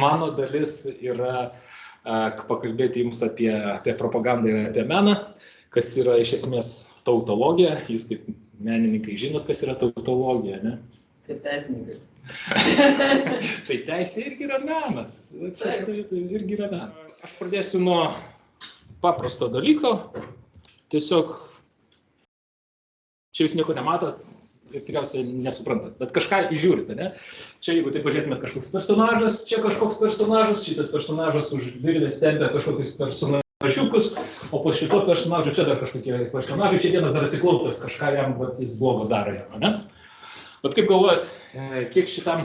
mano dalis yra pakalbėti jums apie propagandą ir apie meną, kas yra iš esmės tautologija. Jūs kaip menininkai žinot, kas yra tautologija, ne? Kaip teisininkai. Tai teisė irgi yra menas. Tai irgi yra menas. Aš pradėsiu nuo paprasto dalyko. Tiesiog, čia jūs nieko nematot ir tikriausiai nesuprantat, bet kažką įžiūrite, ne? Čia jeigu tai pažiūrėtumėt kažkoks personažas, čia kažkoks personažas, šitas personažas už virvės tempia kažkokius personažiukus, o po šito personažo čia dar kažkokie personažai, čia vienas dar atsiklaupęs, kažką jam jis blogo daro, ne? Bet kaip galvojat, kiek šitam,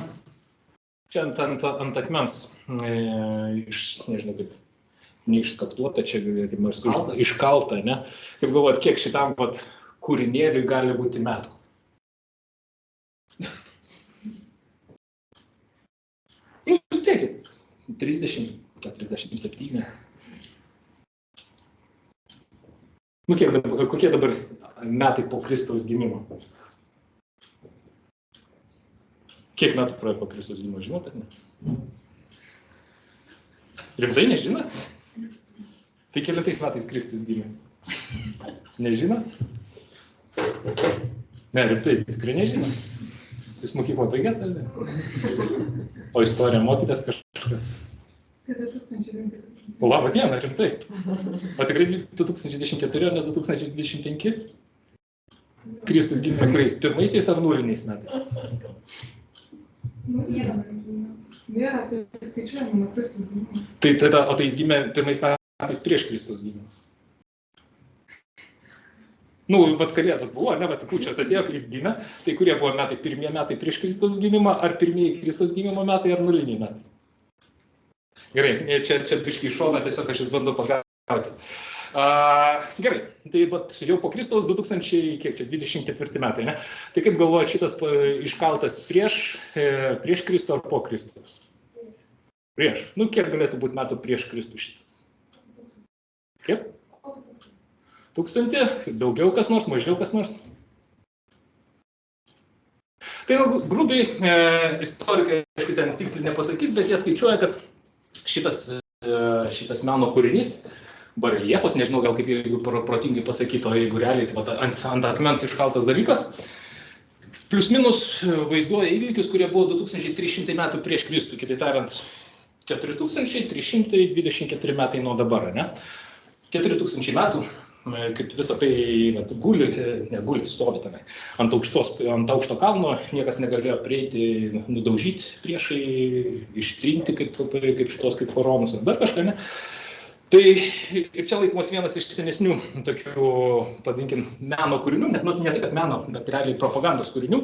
čia ant akmens, nežinau kaip, neišskaptuota, čia iškalta, ne? Kaip galvojat, kiek šitam kūrinėliui gali būti metų? Jūs spėkit, 30, 47. Nu, kokie dabar metai po Kristaus gimimo? Kiek metų praėjo po Kristaus gimimo, žinot, ar ne? Rimtai nežinot? Tai kelintais metais Kristus gimė? Nežinot? Ne, rimtai, tikrai nežinot? Jūs mokyklą baigėt, ar ne? O istoriją mokytės kažkas? 2024. Labą dieną, rimtai. O tikrai 2024, o ne 2025? Kristus gimė kuriais? Pirmaisiais ar nuliniais metais? Nu, nėra, tai skaičiuojama nuo Kristus gimimo. O tai jis gimė pirmais metais prieš Kristus gimimą? Nu, bet kalėdos buvo, ne, bet kūčios atėjo, kai jis gimė, tai kurie buvo metai, pirmieji metai prieš Kristaus gimimą, ar pirmieji Kristaus gimimo metai, ar nuliniai metai? Gerai, čia biškai šona, tiesiog aš jūs bandau pagauti. Gerai, tai jau po Kristaus 2024 metai, ne? Tai kaip galvoja, šitas iškaltas prieš Kristų ar po Kristaus? Prieš. Nu, kiek galėtų būti metų prieš Kristų šitas? Kiek? 1000, daugiau kas nors, mažiau kas nors. Tai grubiai istorikai, aišku, ten tiksliai nepasakys, bet jie skaičiuoja, kad šitas meno kūrinys, bareljefas, nežinau, gal kaip jeigu protingai pasakyti, o jeigu realiai, tai ant akmens iškaltas dalykas, plius minus vaizduoja įvykius, kurie buvo 2300 metų prieš Kristų, kitaip tariant, 4324 metai nuo dabar, ne? 4000 metų. Kaip visą tai guli, stovi tenai. Ant aukšto kalno niekas negalėjo prieiti, nudaužyti priešai, ištrinti kaip šitos kaip faraonus ar dar kažką, ne? Tai ir čia laikomas vienas iš senesnių tokių, padinkim, meno kūrinių, ne tai, kad meno, bet realiai propagandos kūrinių,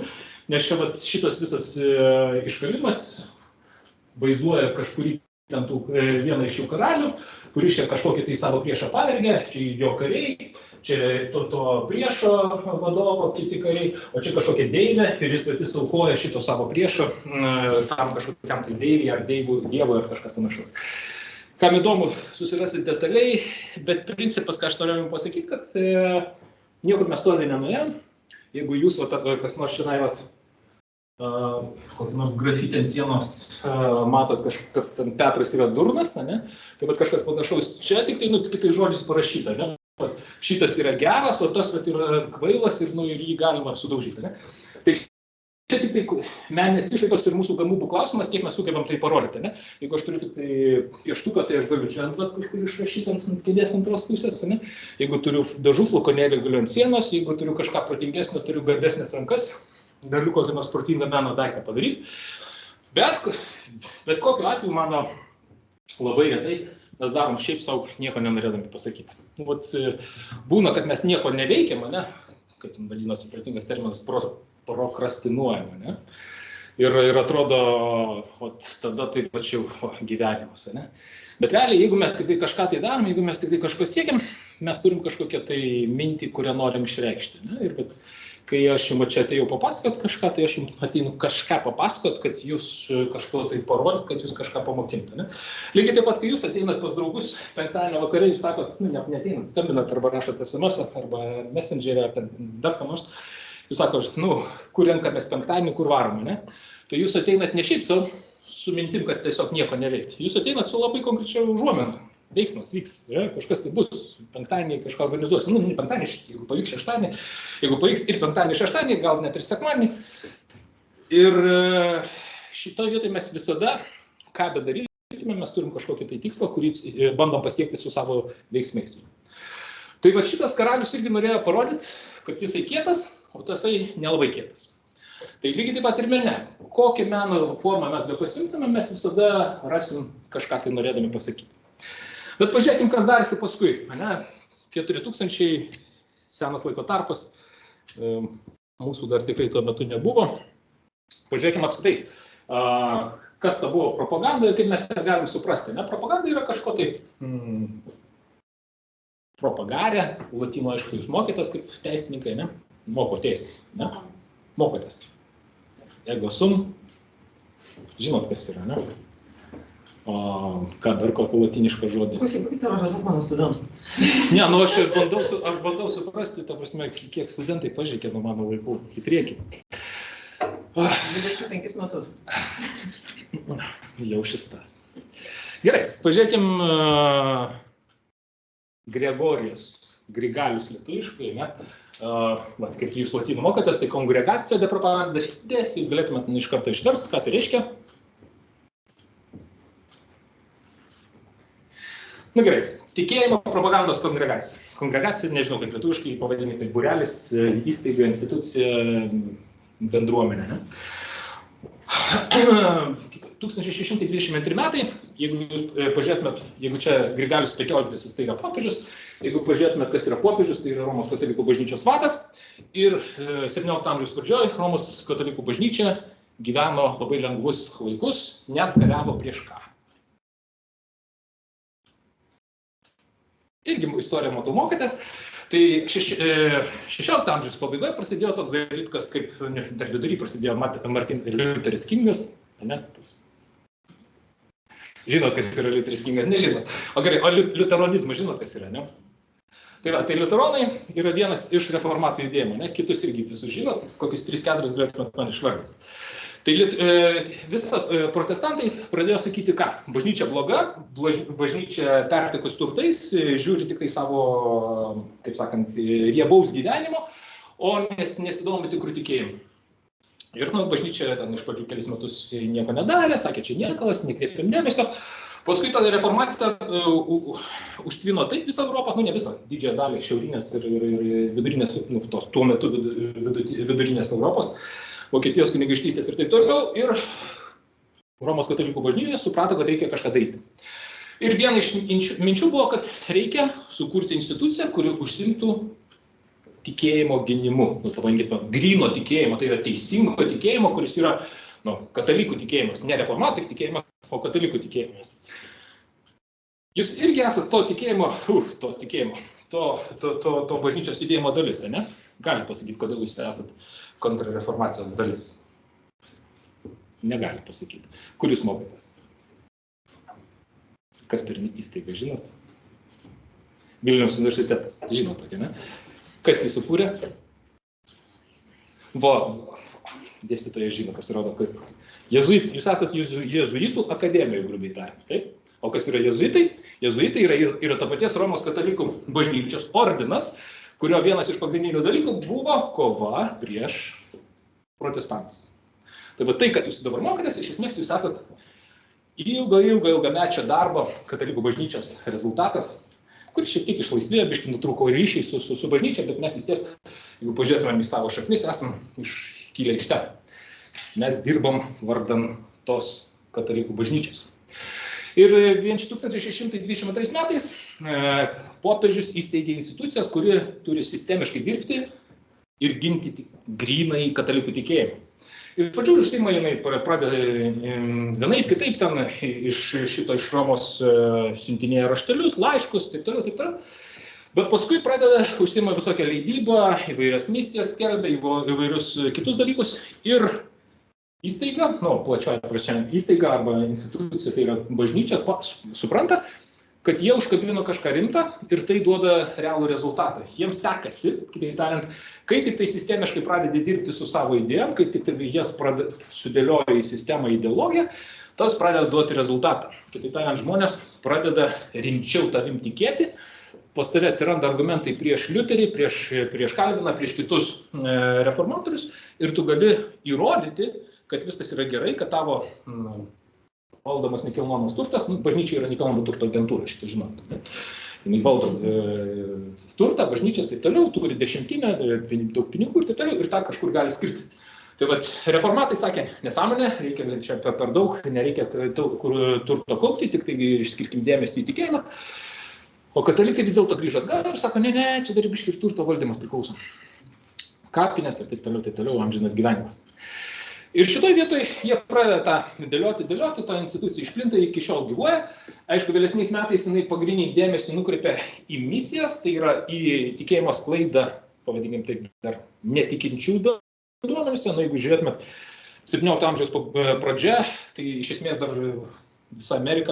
nes čia šitas visas iškalimas vaizduoja kažkurį vieną iš jų karalių, kuris čia kažkokį tai savo priešą pavergė, čia jo kariai, čia to priešo vadovo kiti kariai, o čia kažkokia deivė ir jis patys aukoja šito savo priešo tam kažkokiam tai deivui ar dievui ar kažkas panašaus. Kam įdomu, susirasit detaliai, bet principas, ką aš noriu jums pasakyti, kad niekur mes toli nenuėjom. Jeigu jūs, kas nors šiandien kokį nors grafitį ant sienos matot, kad Petras yra durnas, ne? Tai kažkas panašaus čia, tik tai žodžiais parašyta, ne? Šitas yra geras, o tas yra kvailas ir jį galima sudaužyti, ne? Tai čia tik tai meninės išraiškos ir mūsų gamybų klausimas, kiek mes sugebam tai parodyti, ne? Jeigu aš turiu tik tai pieštuką, tai aš galiu čia ant kažkur išrašyti ant kėdės antros pusės, ne? Jeigu turiu dažų flakonėlį, galiu ant sienos, jeigu turiu kažką protingesnio, turiu garbesnės rankas, galiu kokį nors protingą meno daiktą padaryti. Bet kokiu atveju, mano labai retai mes darom šiaip savo nieko nenorėdami pasakyti. Būna, kad mes nieko neveikiam, ne? Kaip vadinasi protingas terminas, prokrastinuojame, ne? Ir atrodo, tada taip pačiau gyvenimas, ne? Bet realiai, jeigu mes tik tai kažką tai darom, jeigu mes tik tai kažko siekiam, mes turim kažkokią tai mintį, kurią norim išreikšti, ne? Ir kai aš jums čia atėjau papasakot kažką, tai aš jums ateinu kažką papasakot, kad jūs kažko tai parodyt, kad jūs kažką pamokinti, ne? Lygiai taip pat, kai jūs ateinat pas draugus penktadienio vakare, jūs sakot, neateinat, skambinat arba rašot SMS arba Messengerį ar dar ką nors, jūs sakot, kur renkamės penktadienį, kur varom, ne? Tai jūs ateinat ne šiaip savo, su mintim, kad tiesiog nieko neveikti. Jūs ateinat su labai konkrečia užuomena. Veiksmas vyks, kažkas tai bus, penktadienį kažką organizuosim, ne penktadienį, jeigu pavyks šeštadienį, jeigu pavyks ir penktadienį, šeštadienį, gal net ir sekmadienį. Ir šitoje vietoje mes visada, ką bedarytume, mes turim kažkokį tai tikslą, kurį bandom pasiekti su savo veiksmais. Tai va šitas karalius irgi norėjo parodyti, kad jisai kietas, o tasai nelabai kietas. Tai lygiai taip pat ir mene. Kokią meno formą mes bepasimtume, mes visada rasim kažką tai norėdami pasakyti. Bet pažiūrėkim, kas darėsi paskui. 4000 senas laiko tarpas, mūsų dar tikrai tuo metu nebuvo. Pažiūrėkim apskritai, kas ta buvo propaganda ir kaip mes ją galim suprasti. Propaganda yra kažko tai propagarė, latino aišku, jūs mokėtės kaip teisininkai, ne? Mokotės, ne? Mokotės. Ego sum, žinot, kas yra, ne? O ką dar kokį latinišką žodį? Kaip tavo žodžiu mano studentams? Ne, aš bandau suprasti, ta prasme, kiek studentai pažeikė nuo mano laikų į priekį. 25 metus. Jau šis tas. Gerai, pažiūrėkim Grigalius lietuviškai, ne? Kaip jūs latynų mokotės, tai kongregacija de propaganda fide, jūs galėtumėte iš karto išversti, ką tai reiškia. Na gerai, tikėjimo propagandos kongregacija. Kongregacija, nežinau kaip lietuviškai pavadinti, tai būrelis, įstaiga, institucija, bendruomenė. Ne? 1622 metai, jeigu jūs pažiūrėtumėt, jeigu čia Grigalius 15, tai yra popiežius, jeigu pažiūrėtumėt, kas yra popiežius, tai yra Romos katalikų bažnyčios vadas, ir 17 amžiaus pradžioje Romos katalikų bažnyčia gyveno labai lengvus laikus, nes kariavo prieš ką. Irgi istoriją matau mokėtės. Tai 16 amžiaus pabaigoje prasidėjo toks dalykas, kaip dar vidury prasidėjo Martin Lutheris Kingas. Žinot, kas yra Lutheris Kingas? Nežinot. O gerai, o liuteronizmas žinot, kas yra, ne? Tai liuteronai yra vienas iš reformatų judėjimų, ne? Kitus irgi visus žinot, kokius 3-4 galėtumėt man išvardinti. Tai visą protestantai pradėjo sakyti, ką? Bažnyčia bloga, bažnyčia pertekus turtais, žiūri tik tai savo, kaip sakant, riebaus gyvenimo, o nesidomi tikrų tikėjimų. Ir bažnyčia ten iš pradžių kelis metus nieko nedarė, sakė, čia niekalas, nekreipėm dėmesio. Paskui ta reformacija užtvino taip visą Europą, ne visą, didžiąją dalį šiaurinės ir vidurinės, tuo metu vidurinės Europos. Vokietijos kunigaikštystės ir taip toliau, ir Romos katalikų bažnyčia suprato, kad reikia kažką daryti. Ir viena iš minčių buvo, kad reikia sukurti instituciją, kuri užsiimtų tikėjimo gynimu. Gryno tikėjimo, tai yra teisingo tikėjimo, kuris yra katalikų tikėjimas, ne reformatų tikėjimas, o katalikų tikėjimas. Jūs irgi esate to tikėjimo, to bažnyčios judėjimo dalis, ne? Galite pasakyti, kodėl jūs esate kontrreformacijos dalis. Negalite pasakyti. Kur jūs mokotės? Kas per įstaigą, žinot? Vilniaus universitetas, žinot tokia, ne? Kas jį sukūrė? Dėstytojai žino, pasirodo, kad jūs esate jezuitų akademijoje, grubiai tariant, taip? O kas yra jezuitai? Jezuitai yra ta paties Romos katalikų bažnyčios ordinas, kurio vienas iš pagrindinių dalykų buvo kova prieš protestantus. Tai, kad jūs dabar mokotės, iš esmės jūs esat ilgamečio darbo katalikų bažnyčios rezultatas, kuris šiek tiek išlaisvėjo, biškį nutrūko ryšiai su bažnyčia, bet mes vis tiek, jeigu pažiūrėtumėm į savo šaknis, esam iškilę iš ten. Mes dirbam vardan tos katalikų bažnyčios. Ir 1622 metais popiežius įsteigė instituciją, kuri turi sistemiškai dirbti ir ginti grynai katalikų tikėjimą. Ir pradžių užsiima jinai pradeda vienaip kitaip ten iš Romos siuntinėja raštelius, laiškus, taip toliau. Bet paskui pradeda užsiima visokią leidybą, įvairias misijas skelbia, įvairius kitus dalykus. Ir įstaiga, plačioje prasme įstaiga arba institucija, tai yra bažnyčia, supranta, kad jie užkabino kažką rimtą ir tai duoda realų rezultatą. Jiems sekasi, kitaip tariant, kai tik tai sistemiškai pradedi dirbti su savo idėjom, kai tik tai jas sudėlioja į sistemą ideologiją, tas pradeda duoti rezultatą. Kitaip tariant, žmonės pradeda rimčiau tavim tikėti, pas tave atsiranda argumentai prieš Liuterį, prieš Kalviną, prieš kitus reformatorius ir tu gali įrodyti, kad viskas yra gerai, kad tavo valdomas nekilnojamas turtas, bažnyčia yra nekilnojamo turto agentūra, šitą žinot. Jis valdo turtą, bažnyčias taip toliau, turi dešimtinę, daug pinigų ir taip toliau, ir tą kažkur gali skirti. Tai vat, reformatai sakė, nesąmonė, reikia čia per daug, nereikia turto kaupti, tik tai išskirkim dėmesį į tikėjimą. O katalikai vis dėlto grįžo atgal ir sako, ne, čia dar biškį ir turto valdymas priklauso. Kapinės ir taip toliau, amžinas gyvenimas. Ir šitoj vietoj jie pradeda tą dėlioti, ta institucija išplinta, iki šiol gyvuoja. Aišku, vėlesniais metais jinai pagrindinį dėmesį nukreipia į misijas, tai yra į tikėjimo sklaidą, pavadinkim taip, dar netikinčių bendruomenėse. Na, jeigu žiūrėtumėt 17 amžiaus pradžia, tai iš esmės dar visa Amerika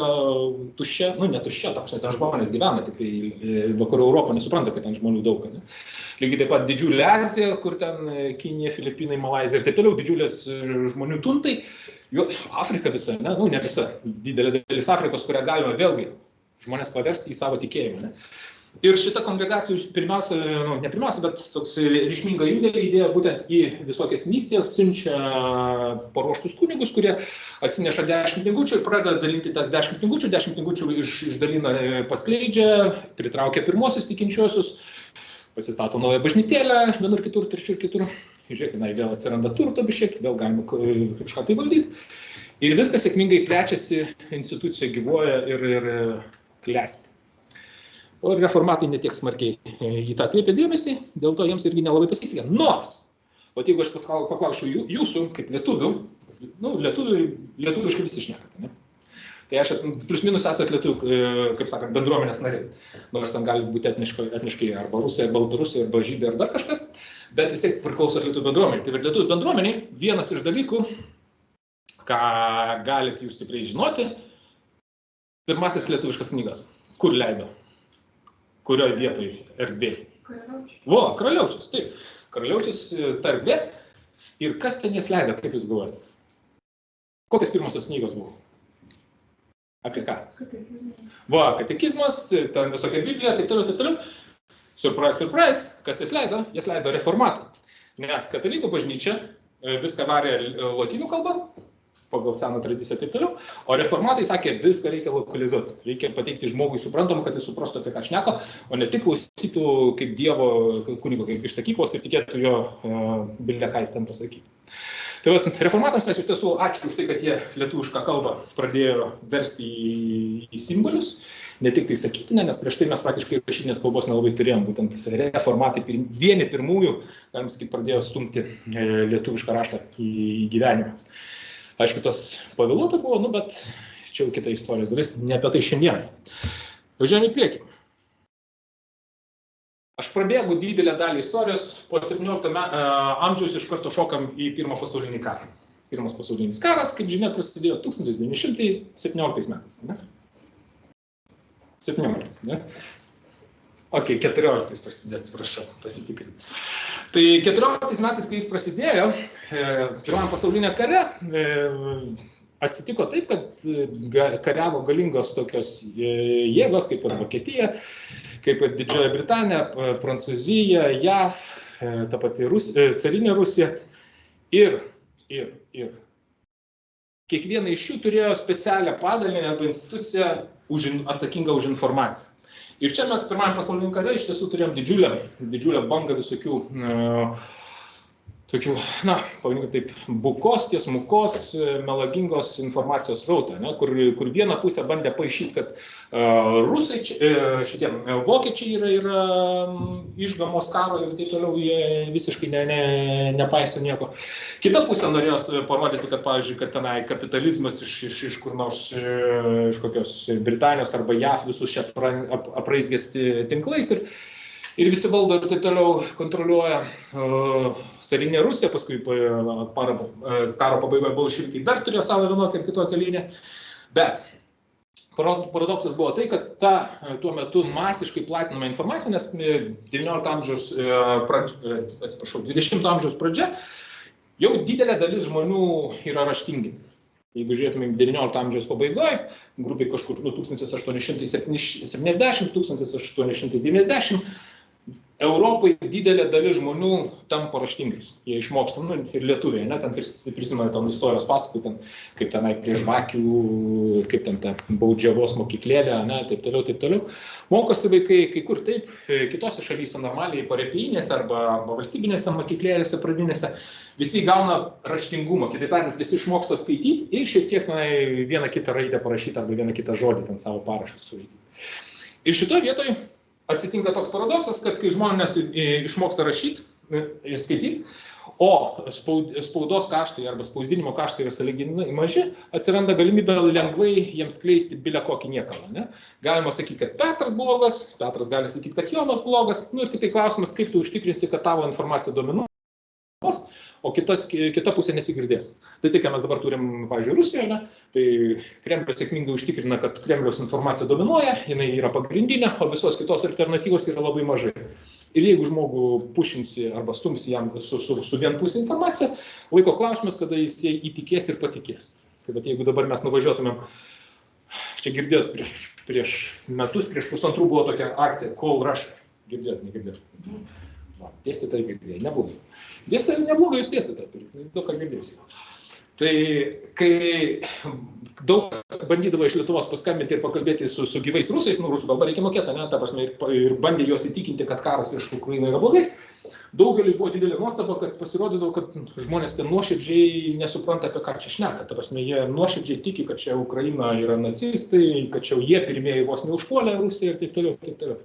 tuščia, ne tuščia, ten žmonės gyvena, tik tai vakarų Europą nesupranta, kad ten žmonių daug. Ne? Lygiai taip pat didžiulė Azija, kur ten Kinija, Filipinai, Malaizija ir taip toliau, didžiulės žmonių tuntai. Afrika visa, ne visa, didelė dalis Afrikos, kurią galima vėlgi žmonės paversti į savo tikėjimą. Ne? Ir šita kongregacija pirmiausia, ne pirmiausia, bet toks ryšminga indėlį įdėjo būtent į visokias misijas, siunčia paruoštus kunigus, kurie atsineša 10 knygučių ir pradeda dalinti tas 10 knygučių, 10 knygučių išdalina, paskleidžia, pritraukia pirmosius tikinčiuosius, pasistato naują bažnytėlę, vienur kitur, trečiur kitur. Žiūrėk, vėl atsiranda turto biškiek, vėl galima kažką tai valdyti. Ir viskas sėkmingai plečiasi, institucija gyvuoja ir klesti. O reformatai netiek smarkiai į tą kreipia dėmesį, dėl to jiems irgi nelabai pasisekė. Nors, o jeigu aš paklausčiau jūsų, kaip lietuvių, lietuviškai visi šnekate, ne? Tai aš plius minus esat lietuvių, kaip sakant, bendruomenės nariai. Nors ten gali būti etniškai arba rusai, baltarusai, arba žydai, ar dar kažkas, bet vis tiek priklauso lietuvių bendruomeniai. Tai lietuvių bendruomeniai vienas iš dalykų, ką galite jūs tikrai žinoti, pirmasis lietuviškas knygas. Kur leido? Kurioje vietoje erdvėje? Karaliaučius, taip. Karaliaučius ta erdvė. Ir kas ten jas leido, kaip jūs galvojate? Kokios pirmosios knygos buvo? Apie ką? Katekizmas, ten visokia Biblija, taip toliau. Surprise, kas jas leido? Jas leido reformatai. Nes katalikų bažnyčia viską varė lotynų kalbą, pagal seną tradiciją taip toliau, o reformatai sakė, viską reikia lokalizuoti. Reikia pateikti žmogui suprantamą, kad jis suprastų, apie ką šneka, o ne tik klausytų kaip Dievo kunigo, kaip išsakyklos ir tikėtų jo bilė, ką jis ten pasakyti. Tai vat, reformatams mes iš tiesų ačiū už tai, kad jie lietuvišką kalbą pradėjo versti į simbolius, ne tik tai sakytinę, nes prieš tai mes praktiškai rašytinės kalbos nelabai turėjom. Būtent reformatai vieni pirmųjų, galim sakyti, pradėjo stumti lietuvišką raštą į gyvenimą. Aišku, tas pavėluota buvo, bet čia jau kita istorijos dalis, ne apie tai šiandien. Važiuojame į priekį. Aš prabėgu didelę dalį istorijos, po 17 amžiaus iš karto šokam į Pirmą pasaulinį karą. Pirmas pasaulinis karas, kaip žinia, prasidėjo 1917 metais. Ne? 17, ne? Ok, 14 prasidėjo, atsiprašau, pasitikrinti. Tai 14 metais, kai jis prasidėjo, Pirmam pasaulinė kare, atsitiko taip, kad kariavo galingos tokios jėgos, kaip ir Vokietija, kaip ir Didžioji Britanija, Prancūzija, JAV, ta pati carinė Rusija. Ir kiekviena iš jų turėjo specialią padalinį arba instituciją atsakingą už informaciją. Ir čia mes Pirmajam pasauliniam kare iš tiesų turėjom didžiulę bangą visokių tokių, pavadinkime taip, bukos, tiesmukos, melagingos informacijos rautą, kur vieną pusę bandė paišyti, kad rusai, vokiečiai yra išgamos karo ir taip toliau, jie visiškai nepaiso nieko. Kita pusė norėjo parodyti, kad, pavyzdžiui, kad tenai kapitalizmas iš kur nors, iš kokios Britanijos arba JAV visus čia apraizgėsti tinklais ir visi valdo ir taip toliau kontroliuoja. Carinė Rusija, paskui karo pabaigoje bolševikai dar turėjo savo vienokią ir kitokią liniją. Bet paradoksas buvo tai, kad tuo metu masiškai platinama informacija, nes 20 amžiaus pradžia jau didelė dalis žmonių yra raštingi. Jeigu žiūrėtumėm 19 amžiaus pabaigoje, grupiai kažkur 1870-1890, Europai didelė dalis žmonių tampa raštingais. Jie išmoksta, ir lietuviai, ten prisimena tam istorijos pasakų, kaip tenai prie žvakių, kaip ten ta baudžiavos mokyklėlė, taip toliau. Mokosi vaikai kai kur taip, kitose šalyse normaliai parapijinėse arba valstybinėse mokyklėlėse pradinėse. Visi gauna raštingumą, kitaip tariant, visi išmoksta skaityti ir šiek tiek vieną kitą raidę parašyti arba vieną kitą žodį ten savo parašus suraityti. Ir šitoje vietoje atsitinka toks paradoksas, kad kai žmonės išmoksta rašyti ir skaityti, o spaudos kaštai arba spausdinimo kaštai yra sąlyginai maži, atsiranda galimybė lengvai jiems skleisti bile kokį niekalą. Galima sakyti, kad Petras blogas, Petras gali sakyti, kad Jonas blogas, ir tik tai klausimas, kaip tu užtikrinsi, kad tavo informacija dominuos, o kita pusė nesigirdės. Tai ką mes dabar turim, pavyzdžiui, Rusijoje, tai Kremlius sėkmingai užtikrina, kad Kremliaus informacija dominuoja, jinai yra pagrindinė, o visos kitos alternatyvos yra labai mažai. Ir jeigu žmogų pušinsi arba stumsi jam su vienpusė informacija, laiko klausimas, kada jis įtikės ir patikės. Tai bet jeigu dabar mes nuvažiuotumėm, čia girdėjot prieš metus, prieš pusantrų buvo tokia akcija Call Russia. Girdėjot, negirdėjot? Dėstytojai girdėjai, neblogai. Dėstytojai neblogai, jūs dėstytojai, daug ką girdėjusi. Tai kai daug bandydavo iš Lietuvos paskambinti ir pakalbėti su gyvais rusais, rusų kalbą reikia mokėti, ta prasme, ir bandė juos įtikinti, kad karas prieš Ukrainą yra blogai, daugeliui buvo didelė nuostaba, kad pasirodydavo, kad žmonės ten nuoširdžiai nesupranta, apie ką čia šneka. Ta prasme, jie nuoširdžiai tiki, kad čia Ukraina yra nacistai, kad čia jie pirmieji vos neužpuolė Rusiją ir taip toliau, taip toliau.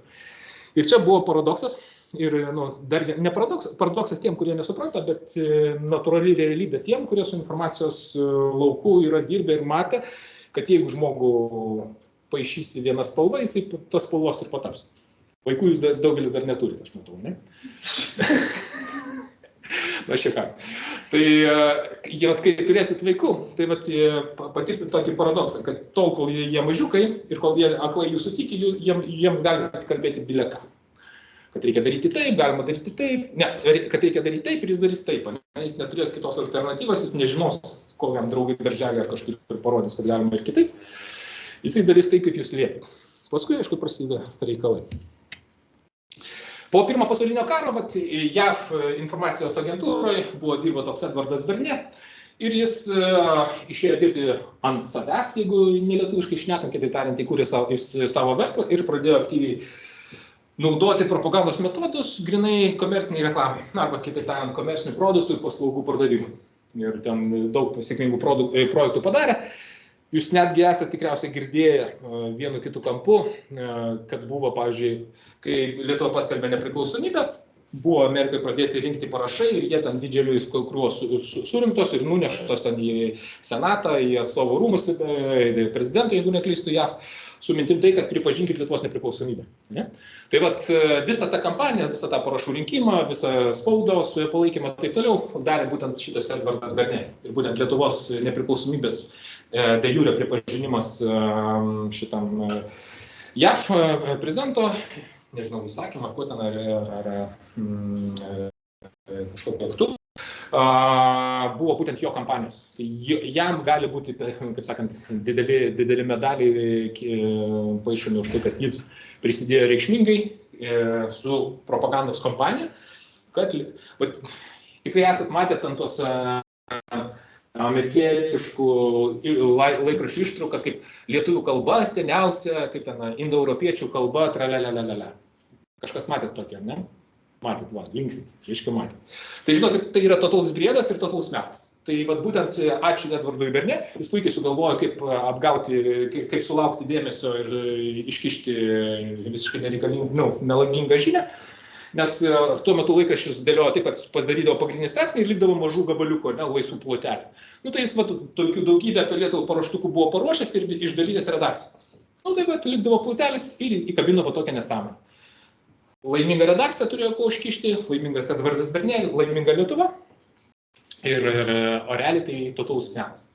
Ir čia buvo paradoksas. Ir dar ne paradoksas tiem, kurie nesupranta, bet natūrali realybė tiem, kurie su informacijos lauku yra dirbę ir matę, kad jeigu žmogų paišysi vieną spalvą, jisai tas spalvos ir pataps. Vaikų jūs daugelis dar neturite, aš matau, ne? Na, šiek ką. Tai kai turėsit vaikų, tai patirsit tokį paradoksą, kad tol, kol jie mažiukai ir kol jie aklai jūsų tiki, jiems gali kalbėti bileką. Kad reikia daryti taip, galima daryti taip, ne, kad reikia daryti taip ir jis darys taip, jis neturės kitos alternatyvos, jis nežinos, kol jam draugai darželį ar kažkur parodys, kad galima ir kitaip, jisai darys taip, kaip jūs liepėt. Paskui, aišku, prasideda reikalai. Po pirmo pasaulinio karo, JAV informacijos agentūroje dirbo toks Edvardas Bernie ir jis išėjo dirbti ant savęs, jeigu nelietuviškai šnekam, kitaip tariant, įkūrė savo verslą ir pradėjo aktyviai naudoti propagandos metodus grinai komerciniai reklamai, arba kitaip tariant, komercinių produktų ir paslaugų pardavimui. Ir ten daug sėkmingų projektų padarė. Jūs netgi esate tikriausiai girdėję vienu kitu kampu, kad buvo, pavyzdžiui, kai Lietuva paskelbė nepriklausomybę, buvo Amerikai pradėti rinkti parašai ir jie ten didžiuliais krūvos surinktos ir nuneštos ten į Senatą, į atstovų rūmus, prezidentą, jeigu neklystu, JAV, su mintim tai, kad pripažinkit Lietuvos nepriklausomybę. Tai visą tą kampaniją, visą tą parašų rinkimą, visą spaudos palaikymą taip toliau darė būtent šitas Edvardas Bernie. Ir būtent Lietuvos nepriklausomybės de jure pripažinimas šitam JAV prezidento, nežinau, įsakymą, ar kuo ten, ar kažkokio aktu, buvo būtent jo kampanijos. Tai jam gali būti, kaip sakant, dideli medaliai paišomi už tai, kad jis prisidėjo reikšmingai su propagandos kampanija, kad tikrai esat matę ten tos amerikietiškų laikraščių ištraukas, kaip lietuvių kalba seniausia, kaip ten indoeuropiečių kalba, tralelelelele. Kažkas matėt tokį, ar ne? Matėt, linksit, reiškia matėt. Tai žinokit, tai yra totalus briedas ir totalus melas. Tai būtent ačiū Edvardui Bernie, jis puikiai sugalvojo, kaip apgauti, kaip sulaukti dėmesio ir iškišti visiškai nereikalingą, melagingą žinią. Nes tuo metu laikraščius dėliojo taip, kad pasidarydavo pagrindinį straipsnį ir likdavo mažų gabaliukų, laisvų plotelių. Tai jis tokių daugybę apie Lietuvą paruoštukų buvo paruošęs ir išdalytas redakcijų. Tai likdavo plotelis ir įkabino tokią nesąmonę. Laiminga redakcija turėjo ko užkišti, laimingas Edvardas Bernie, laiminga Lietuva. O realiai tai totalus melas.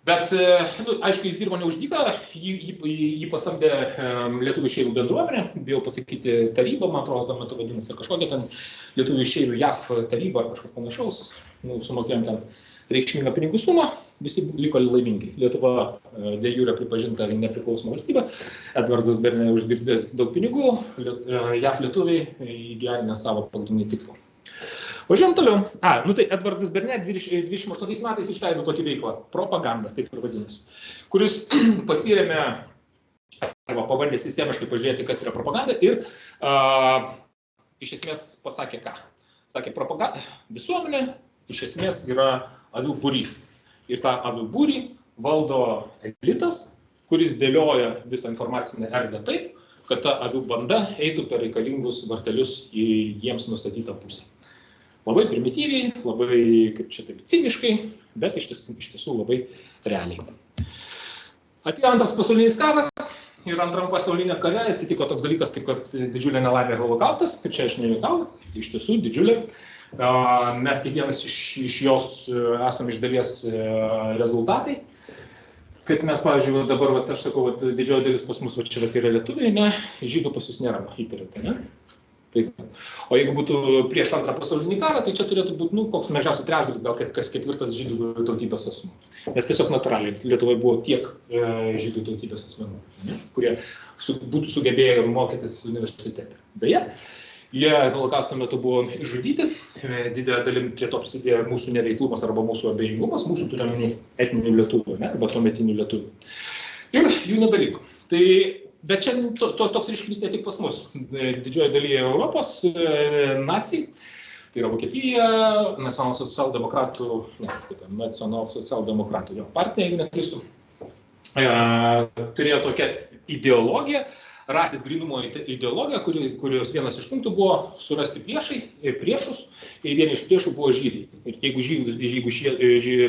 Bet, aišku, jis dirbo ne už dyką, jį pasamdė lietuvių išeivių bendruomenė, bijau pasakyti taryba, man atrodo, tuo metu vadinasi, ar kažkokia ten lietuvių išeivių JAV taryba ar kažkas panašaus, sumokėjom ten reikšmingą pinigų sumą, visi liko laimingi. Lietuva de jure pripažinta nepriklausoma valstybė, Edvardas Bernė uždirbdęs daug pinigų, JAV lietuviai įgyvendino savo pagrindinį tikslą. Važiuojam toliau. Tai Edvardas Bernė 28 metais išleido tokį veiklą, propaganda, taip ir vadinasi, kuris pasirėmė arba pabandė sistemiškai pažiūrėti, kas yra propaganda ir iš esmės pasakė ką. Sakė, propaganda, visuomenė iš esmės yra avių būrys. Ir tą avių būrį valdo elitas, kuris dėlioja visą informacinę erdvę taip, kad ta avių banda eitų per reikalingus vartelius į jiems nustatytą pusę. Labai primityviai, labai, kaip čia taip, ciniškai, bet iš tiesų labai realiai. Atėjo Antras pasaulinis karas ir Antram pasaulinė kare atsitiko toks dalykas, kaip kad didžiulė nelaimė holokaustas, ir čia aš nejuokauju, tai iš tiesų didžiulė. Mes kiekvienas iš jos esame iš dalies rezultatai. Kad mes, pavyzdžiui, dabar, aš sakau, didžioji dalis pas mus čia yra lietuviai, ne, žydų pas jūs nėra, įtariate, ne? Taip. O jeigu būtų prieš Antrą pasaulinį karą, tai čia turėtų būti, koks mažiausiai trečdalis, gal kas ketvirtas žydų tautybės asmenų. Nes tiesiog natūraliai Lietuvoje buvo tiek žydų tautybės asmenų, ne, kurie būtų sugebėję mokytis universitete. Beje, jie holokausto metu buvo išžudyti, didelė dalim prie to prisidėjo mūsų neveiklumas arba mūsų abejingumas, mūsų turėminį etninių lietuvių, ne, arba tuometinių lietuvių. Ir jų nebeliko. Bet čia toks reiškinys ne tik pas mus. Didžioji dalyje Europos nacijai, tai yra Vokietija, nacionalsocialdemokratų partija, jeigu neklystu, turėjo tokią ideologiją, rasės grynumo ideologiją, kurios vienas iš punktų buvo surasti priešus, ir vieni iš priešų buvo žydai. Ir jeigu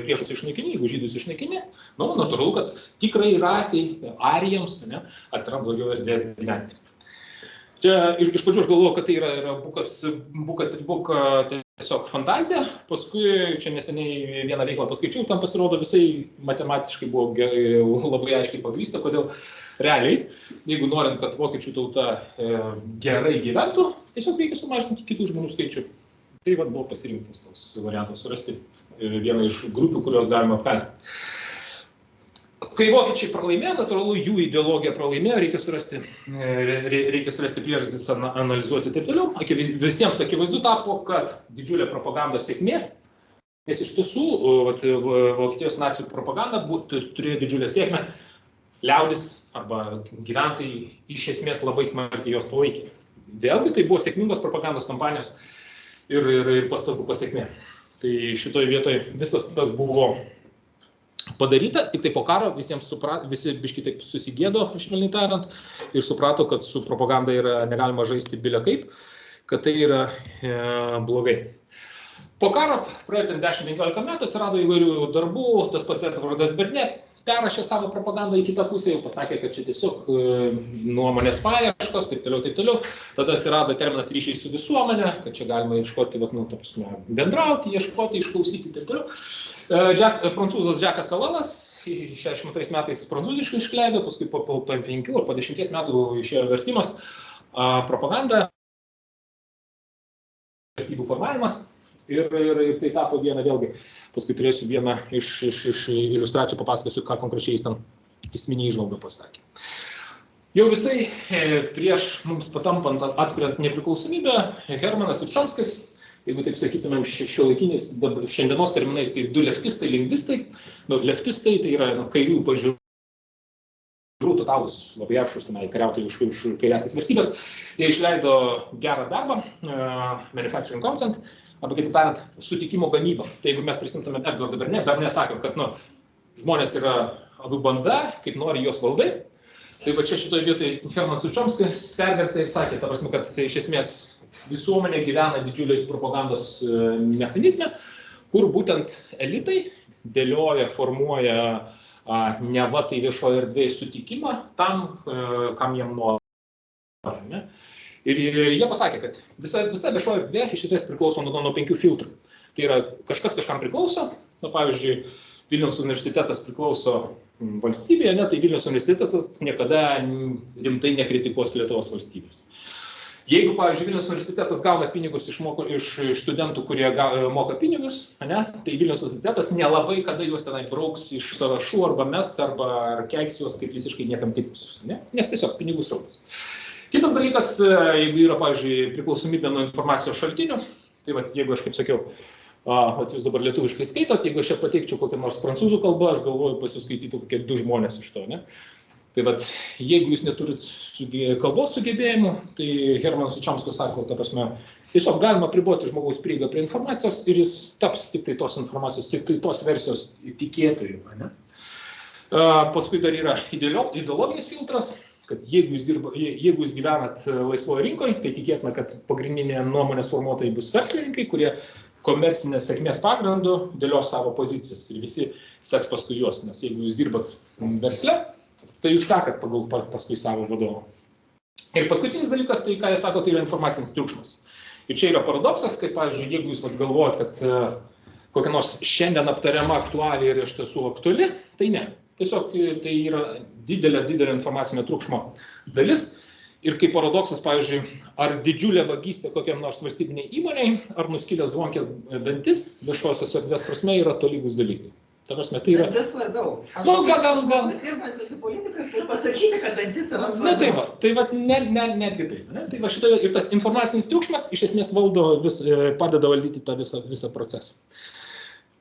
priešus išnaikini, jeigu žydus išnaikini, natūralu, kad tikrai rasiai, arijams, atsiranda daugiau erdvės gyventi. Čia iš pradžių aš galvoju, kad tai yra buka tiesiog fantazija, paskui čia neseniai vieną veiklą paskaičiau, tam pasirodo visai matematiškai buvo labai aiškiai pagrįsta, kodėl realiai, jeigu norint, kad vokiečių tauta gerai gyventų, tiesiog reikia sumažinti kitų žmonių skaičių. Tai buvo pasirinktas toks variantas surasti vieną iš grupių, kurios galima apkaltinti. Kai vokiečiai pralaimėjo, natūralu, jų ideologija pralaimėjo, reikia surasti priežastis, analizuoti ir taip toliau. Visiems akivaizdu tapo, kad didžiulė propagandos sėkmė, nes iš tiesų Vokietijos nacijų propaganda turėjo didžiulę sėkmę, liaudis arba gyventojai iš esmės labai smarkiai jos palaikė. Vėlgi tai buvo sėkmingos propagandos kampanijos ir pastangų pasiekmė. Tai šitoje vietoje visas tas buvo padaryta, tik tai po karo visi biški taip susigėdo, švelniai tariant, ir suprato, kad su propaganda negalima žaisti bile kaip, kad tai yra blogai. Po karo, praėjo 10-15 metų, atsirado įvairių darbų, tas pats Edvardas Bernė perrašė savo propagandą į kitą pusę, jau pasakė, kad čia tiesiog nuomonės paieškos, taip toliau. Tada atsirado terminas ryšiai su visuomenė, kad čia galima ieškoti, bendrauti, ieškoti, išklausyti, taip toliau. Prancūzas Žakas Alanas 62 metais prancūziškai išleido, paskui po 5 ar po 10 metų išėjo vertimas propaganda, vertybių formavimas. Ir tai tapo viena vėlgi, paskui turėsiu vieną iš iliustracijų, papasakosiu, ką konkrečiai jis ten esminį įžvalgą pasakė. Jau visai prieš mums patampant, atkuriant nepriklausomybę, Hermanas ir Chomskis, jeigu taip sakytumėm šiuolaikiniais šiandienos terminais, tai du leftistai, lingvistai. Leftistai tai yra kairių pažiūrų, totalus, labai aršus, kariautojai už kairiąsias vertybės. Jie išleido gerą darbą, Manufacturing Consent, arba kaip tariant, sutikimo gamybą. Tai jeigu mes prisimtume Edvardą Bernė sakėm, kad žmonės yra avių banda, kaip nori juos valdai. Tai va čia šitoje vietoje Hermanas Chomskis pervertė ir sakė, kad iš esmės visuomenė gyvena didžiuliai propagandos mechanizme, kur būtent elitai dėlioja, formuoja neva tai viešoje erdvėje sutikimą tam, kam jiem nori. Ir jie pasakė, kad visa viešoji erdvė iš esmės priklauso nuo 5 filtrų. Tai yra kažkas kažkam priklauso, pavyzdžiui, Vilniaus universitetas priklauso valstybėje, tai Vilniaus universitetas niekada rimtai nekritikuos Lietuvos valstybės. Jeigu, pavyzdžiui, Vilniaus universitetas gauna pinigus iš studentų, kurie moka pinigus, ne, tai Vilniaus universitetas nelabai kada juos tenai brauks iš sąrašų arba mes, arba keiks juos kaip visiškai niekam tikusius, ne? Nes tiesiog pinigų srautas. Kitas dalykas, jeigu yra, pavyzdžiui, priklausomybė nuo informacijos šaltinių, tai vat, jeigu aš kaip sakiau, jūs dabar lietuviškai skaitot, jeigu aš čia pateikčiau kokią nors prancūzų kalbą, aš galvoju pasiskaitytų kokie 2 žmonės iš to, ne? Tai vat, jeigu jūs neturit kalbos sugebėjimų, tai Hermanas Učiamskas sako, ta prasme, tiesiog galima apriboti žmogaus prieigą prie informacijos ir jis taps tik tai tos informacijos, tik tai tos versijos tikėtojų, ne? Paskui dar yra ideologinis filtras, kad jeigu jūs gyvenat laisvoje rinkoje, tai tikėtina, kad pagrindinė nuomonės formuotojai bus verslininkai, kurie komercinės sėkmės pagrindu dėlios savo pozicijas ir visi seks paskui juos, nes jeigu jūs dirbat versle, tai jūs sekat paskui savo vadovą. Ir paskutinis dalykas, tai ką jie sako, tai yra informacinis triukšmas. Ir čia yra paradoksas, kad, pavyzdžiui, jeigu jūs galvojat, kad kokia nors šiandien aptariama aktualija yra iš tiesų aktuali, tai ne. Tiesiog tai yra didelė informacinio triukšmo dalis. Ir kaip paradoksas, pavyzdžiui, ar didžiulė vagystė kokiam nors valstybiniai įmoniai, ar nuskilęs zvonkės dantis viešosios erdvės prasme yra tolygus dalykai. Ta prasme, tai yra... Dantis svarbiau. Aš žmogus dirbantis su politikais turiu pasakyti, kad dantis yra svarbiau. Na tai va, netgi taip. Ne? Tai va šitą ir tas informacinis triukšmas iš esmės padeda valdyti tą visą procesą.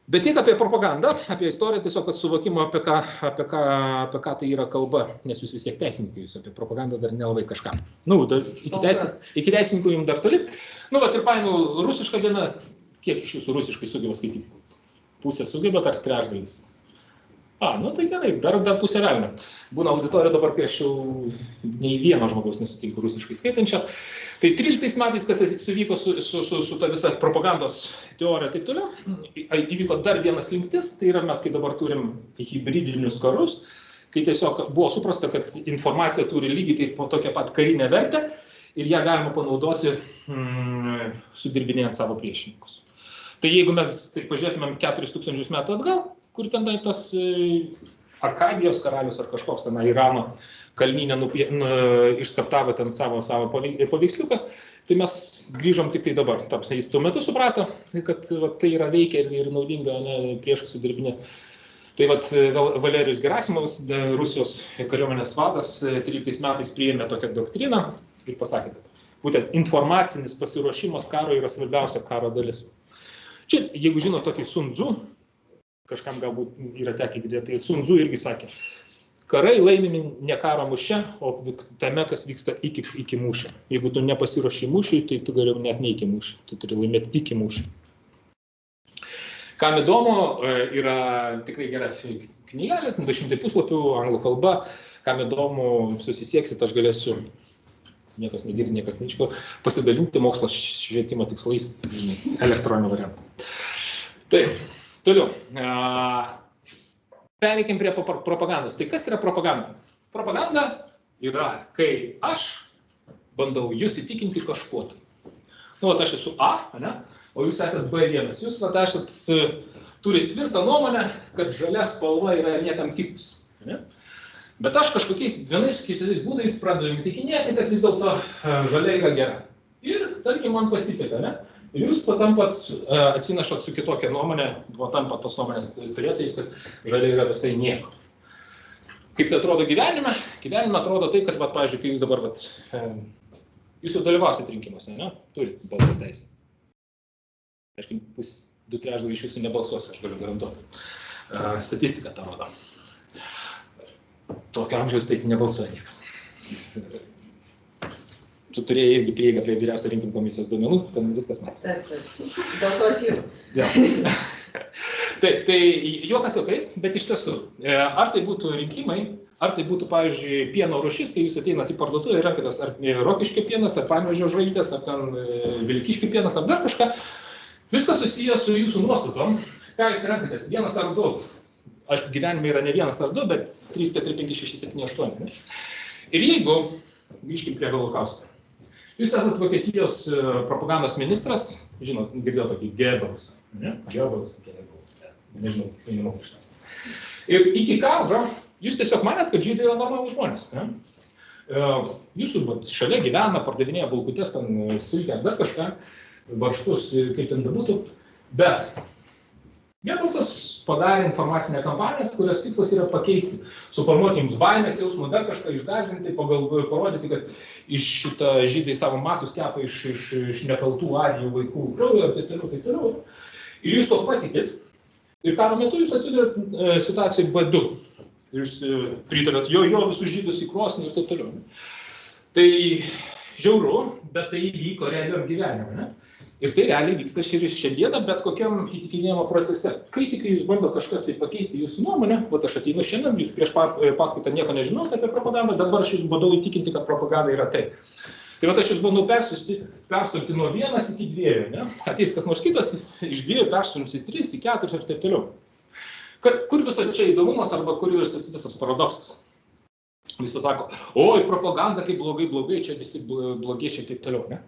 Bet tiek apie propagandą, apie istoriją, tiesiog kad suvokimo apie ką tai yra kalba, nes jūs vis tiek teisininkai, jūs apie propagandą dar nelabai kažką. Nu, iki teisininkų jums dar toli. Nu, va, ir paėmiau rusišką dieną, kiek iš jūsų rusiškai sugeba skaityti? Pusė sugeba, ar trečdalis? Nu tai gerai, dar pusė velnio. Būna auditorija dabar, kai aš jau nei vieno žmogaus nesutinku rusiškai skaitančio. Tai 13 metais, kas suvyko su ta visa propagandos teorija ir taip toliau, įvyko dar vienas slinktis, tai yra mes, kai dabar turim hibridinius karus, kai tiesiog buvo suprasta, kad informacija turi lygiai taip tokią pat karinę vertę ir ją galima panaudoti sudirbinėjant savo priešininkus. Tai jeigu mes pažiūrėtumėm 4000 metų atgal, kur ten tas Arkadijos karalius ar kažkoks ten Irano kalnyne išskaptavo ten savo paveiksliuką, tai mes grįžom tik tai dabar. Jis tuo metu suprato, kad tai yra veikia ir naudinga priešų sudirbinėti. Tai Valerijus Gerasimovas, Rusijos kariuomenės vadas, 13 metais priėmė tokią doktriną ir pasakė, kad būtent informacinis pasiruošimas karo yra svarbiausia karo dalis. Čia, jeigu žino tokį Sun Tzu, kažkam galbūt yra tekę girdėti, tai Sun Tzu irgi sakė, karai laimimi ne karo mūše, o tame, kas vyksta iki mūšio. Jeigu tu nepasiruoši mūšiui, tai tu gali net ne iki mūšio, tu turi laimėti iki mūšio. Kam įdomu, yra tikrai gera knygelė, 200 puslapių, anglų kalba, kam įdomu, susisieksit, aš galėsiu, niekas negirdi, niekas neiško, pasidalinti mokslo švietimo tikslais elektroniniu variantu. Taip, toliau. Pereikim prie propagandos. Tai kas yra propaganda? Propaganda yra, kai aš bandau jūs įtikinti kažkuo. Nu, aš esu A, ne? O jūs esat B1. Jūs turite tvirtą nuomonę, kad žalia spalva yra niekam tikus. Ne? Bet aš kažkokiais vienais kitais būdais pradedu įtikinėti, kad vis dėlto žalia yra gera. Ir, tarkim, man pasiseka, ne? Ir jūs patampat, atsinešat su kitokia nuomonė, patampat tos nuomonės turėtais, kad žalia yra visai nieko. Kaip tai atrodo gyvenime? Gyvenime atrodo tai, kad, pavyzdžiui, kai jūs dabar, jūs jau dalyvausit rinkimuose, ne? Turit balso teisę. Aišku, 2/3 iš jūsų nebalsuos, aš galiu garantuoti. Statistika tą rodo. Tokio amžiaus taip nebalsuoja niekas. Tu turėjai irgi prieigą prie vyriausio rinkimų komisijos duomenų, ten viskas matosi. Taip. Dėl to atėjau. Ja. Taip, tai juokas juokais, bet iš tiesų, ar tai būtų rinkimai, ar tai būtų, pavyzdžiui, pieno rūšis, kai jūs ateinat į parduotuvę ir renkatės ar Rokiškio pienas, ar Panevėžio žvaigždės, ar ten Vilkiškių pienas, ar dar kažką, viskas susijęs su jūsų nuostatom, ką jūs renkatės, 1 ar 2. Aišku, gyvenime yra ne 1 ar 2, bet 3, 4, 5, 6, 7, 8. Ne? Ir jeigu, grįžkim prie holokausto, jūs esat Vokietijos propagandos ministras, žinot, girdėjau tokį Goebbels, ne? Goebbels, nežinau, tiksliai nemoku šitą. Ir iki karo jūs tiesiog manėt, kad žydai yra normalūs žmonės. Ne? Jūsų šalia gyvena, pardavinėja bulkutes, ten silkę ar dar kažką, varžtus, kaip ten bebūtų, bet Gebelsas padarė informacinę kampaniją, kurios tikslas yra pakeisti, suformuoti jums baimės jausmą, dar kažką išgąsdinti, parodyti, kad iš šitą žydai savo macus kepa iš nekaltų arijų vaikų kraujo ir taip toliau. Ir jūs to patikit. Ir karo metu jūs atsidurėt situacijai B2. Jūs pritarėt jo visus žydus į krosnį ir taip toliau. Tai žiauru, bet tai įvyko realiam gyvenime. Ne? Ir tai realiai vyksta šiandieną bet kokiam įtikinėjimo procese. Kai tik jūs bando kažkas tai pakeisti jūsų nuomonę, aš ateinu šiandien, jūs prieš paskaitą nieko nežinote apie propagandą, dabar aš jūs bandau įtikinti, kad propaganda yra tai. Tai aš jūs bandau perstumti nuo 1 iki 2. Ne? Ateis kas nors kitas, iš 2 perstumtis į 3, į 4 ir taip toliau. Kur visas čia įdomumas arba kur visas paradoksas? Visi sako, oi, propaganda kaip blogai, čia visi blogiečiai ir taip toliau. Ne?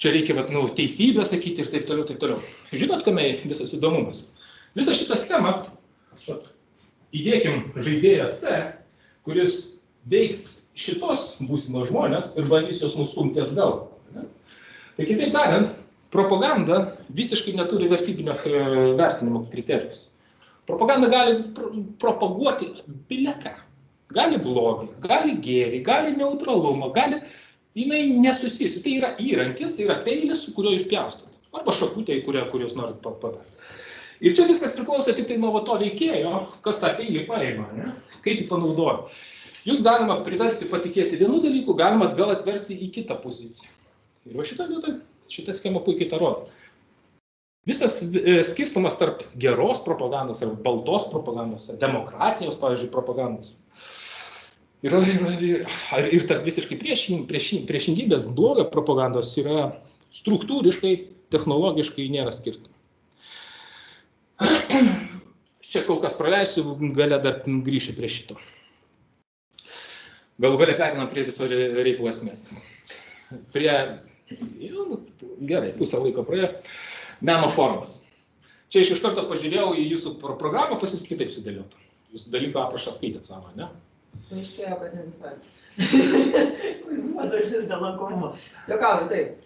Čia reikia teisybę sakyti ir taip toliau. Žinot, kame visas įdomumas? Visą šitą schemą įdėkim žaidėją C, kuris veiks šitos būsimos žmonės ir bandys jos nustumti atgal. Ne? Tai kitaip tariant, propaganda visiškai neturi vertybinio vertinimo kriterijus. Propaganda gali propaguoti bileką. Gali blogį, gali gėrį, gali neutralumą, jinai nesusijusi. Tai yra įrankis, tai yra peilis, su kuriuo jūs pjaustot. Arba šakutė, į kurią jūs norit paverti. Ir čia viskas priklauso tik tai nuo to veikėjo, kas tą peilį paima, ne? Kaip jį panaudoja. Jūs galima priversti patikėti vienu dalyku, galima atgal atversti į kitą poziciją. Ir va šitą vietą, šitą schemą puikiai tą rodo. Visas skirtumas tarp geros propagandos ar baltos propagandos, ar demokratijos, pavyzdžiui, propagandos. Ir tarp visiškai priešingybės blogio propagandos yra struktūriškai, technologiškai nėra skirtumų. Čia kol kas praleisiu, gale dar grįšiu prie šito. Galų gale perinam prie viso reikalo esmės. Gerai, pusę laiko praėjo. Meno formos. Čia iš karto pažiūrėjau į jūsų programą, pas jūs kitaip sudėliota. Jūsų dalyko aprašą skaitėt savo, ne? Paaiškėjo, kad ne visai. Kur buvo dažnis dėl lankomumo. Juokauju, taip.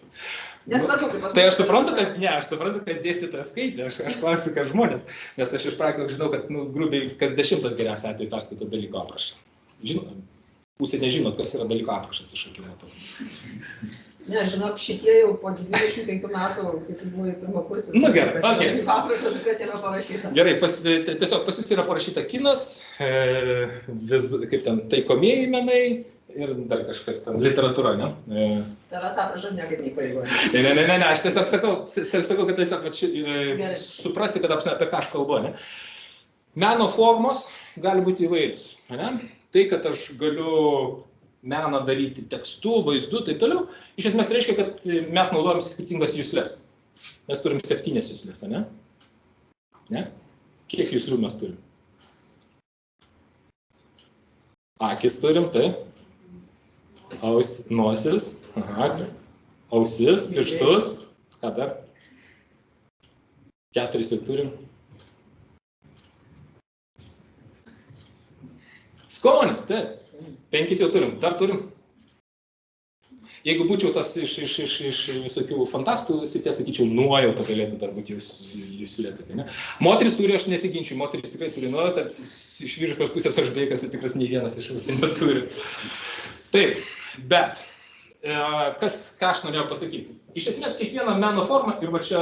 Nesvarbu, kaip Tai aš suprantu, kas dėstytojas skaitė, aš klausiu, kas žmonės, nes aš iš praktikos žinau, kad grubiai kas 10 geriausiai atveju perskaito dalyko aprašą. Pusė nežinot, kas yra dalyko aprašas iš akių matau. Ne, žinok, šitie jau po 25 metų, kaip buvo pirmo kursas. Na gerai, okay. Aprašas, kas yra parašyta. Gerai, tiesiog pas jūs yra parašyta kinas, kaip ten taikomieji menai ir dar kažkas ten, literatūra, ne? Tavęs aprašas niekaip neįpareigoja. Ne, aš tiesiog sakau, kad tiesiog suprasti, kad apie ką aš kalbu, ne? Meno formos gali būti įvairius, ne? Tai, kad aš galiu meną daryti tekstu, vaizdu, taip toliau, iš esmės reiškia, kad mes naudojam skirtingas juslės. Mes turim 7 juslės, ne? Ne? Kiek juslių mes turim? Akis turim, tai. Nosis, ausis, pirštus, ką dar? 4 jau turim. Skonis, taip. 5 jau turim, dar turim. Jeigu būčiau tas iš visokių fantastų, sakyčiau, nuojauta galėtų dar būti juslė. Ne? Moteris turi, aš nesiginčiu, moteris tikrai turi nuojautą, iš vyriškos pusės aš beveik esu tikras nei vienas iš visų neturi. Taip, bet ką aš norėjau pasakyti? Iš esmės kiekviena meno forma, ir va čia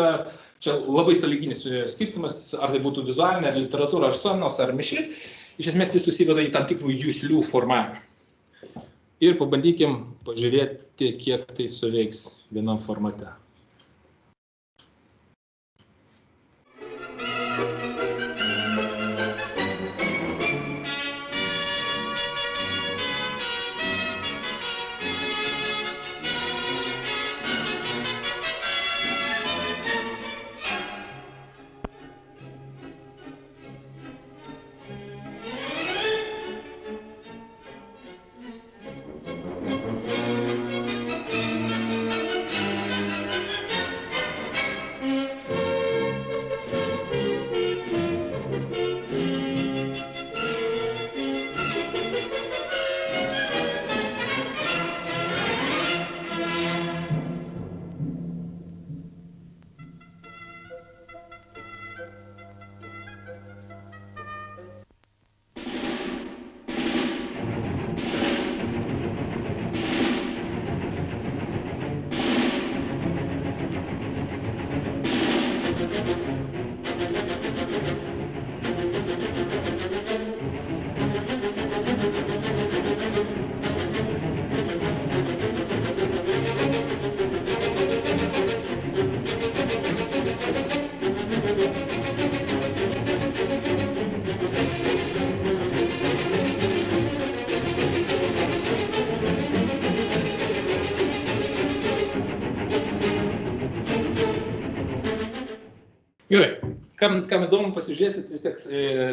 labai sąlyginis skirstymas, ar tai būtų vizualinė, ar literatūra, ar scenos, ar mišri, iš esmės tai susiveda į tam tikrų juslių formavimą. Ir pabandykim pažiūrėti, kiek tai suveiks vienam formate. kam įdomu pasižiūrėsit, vis tiek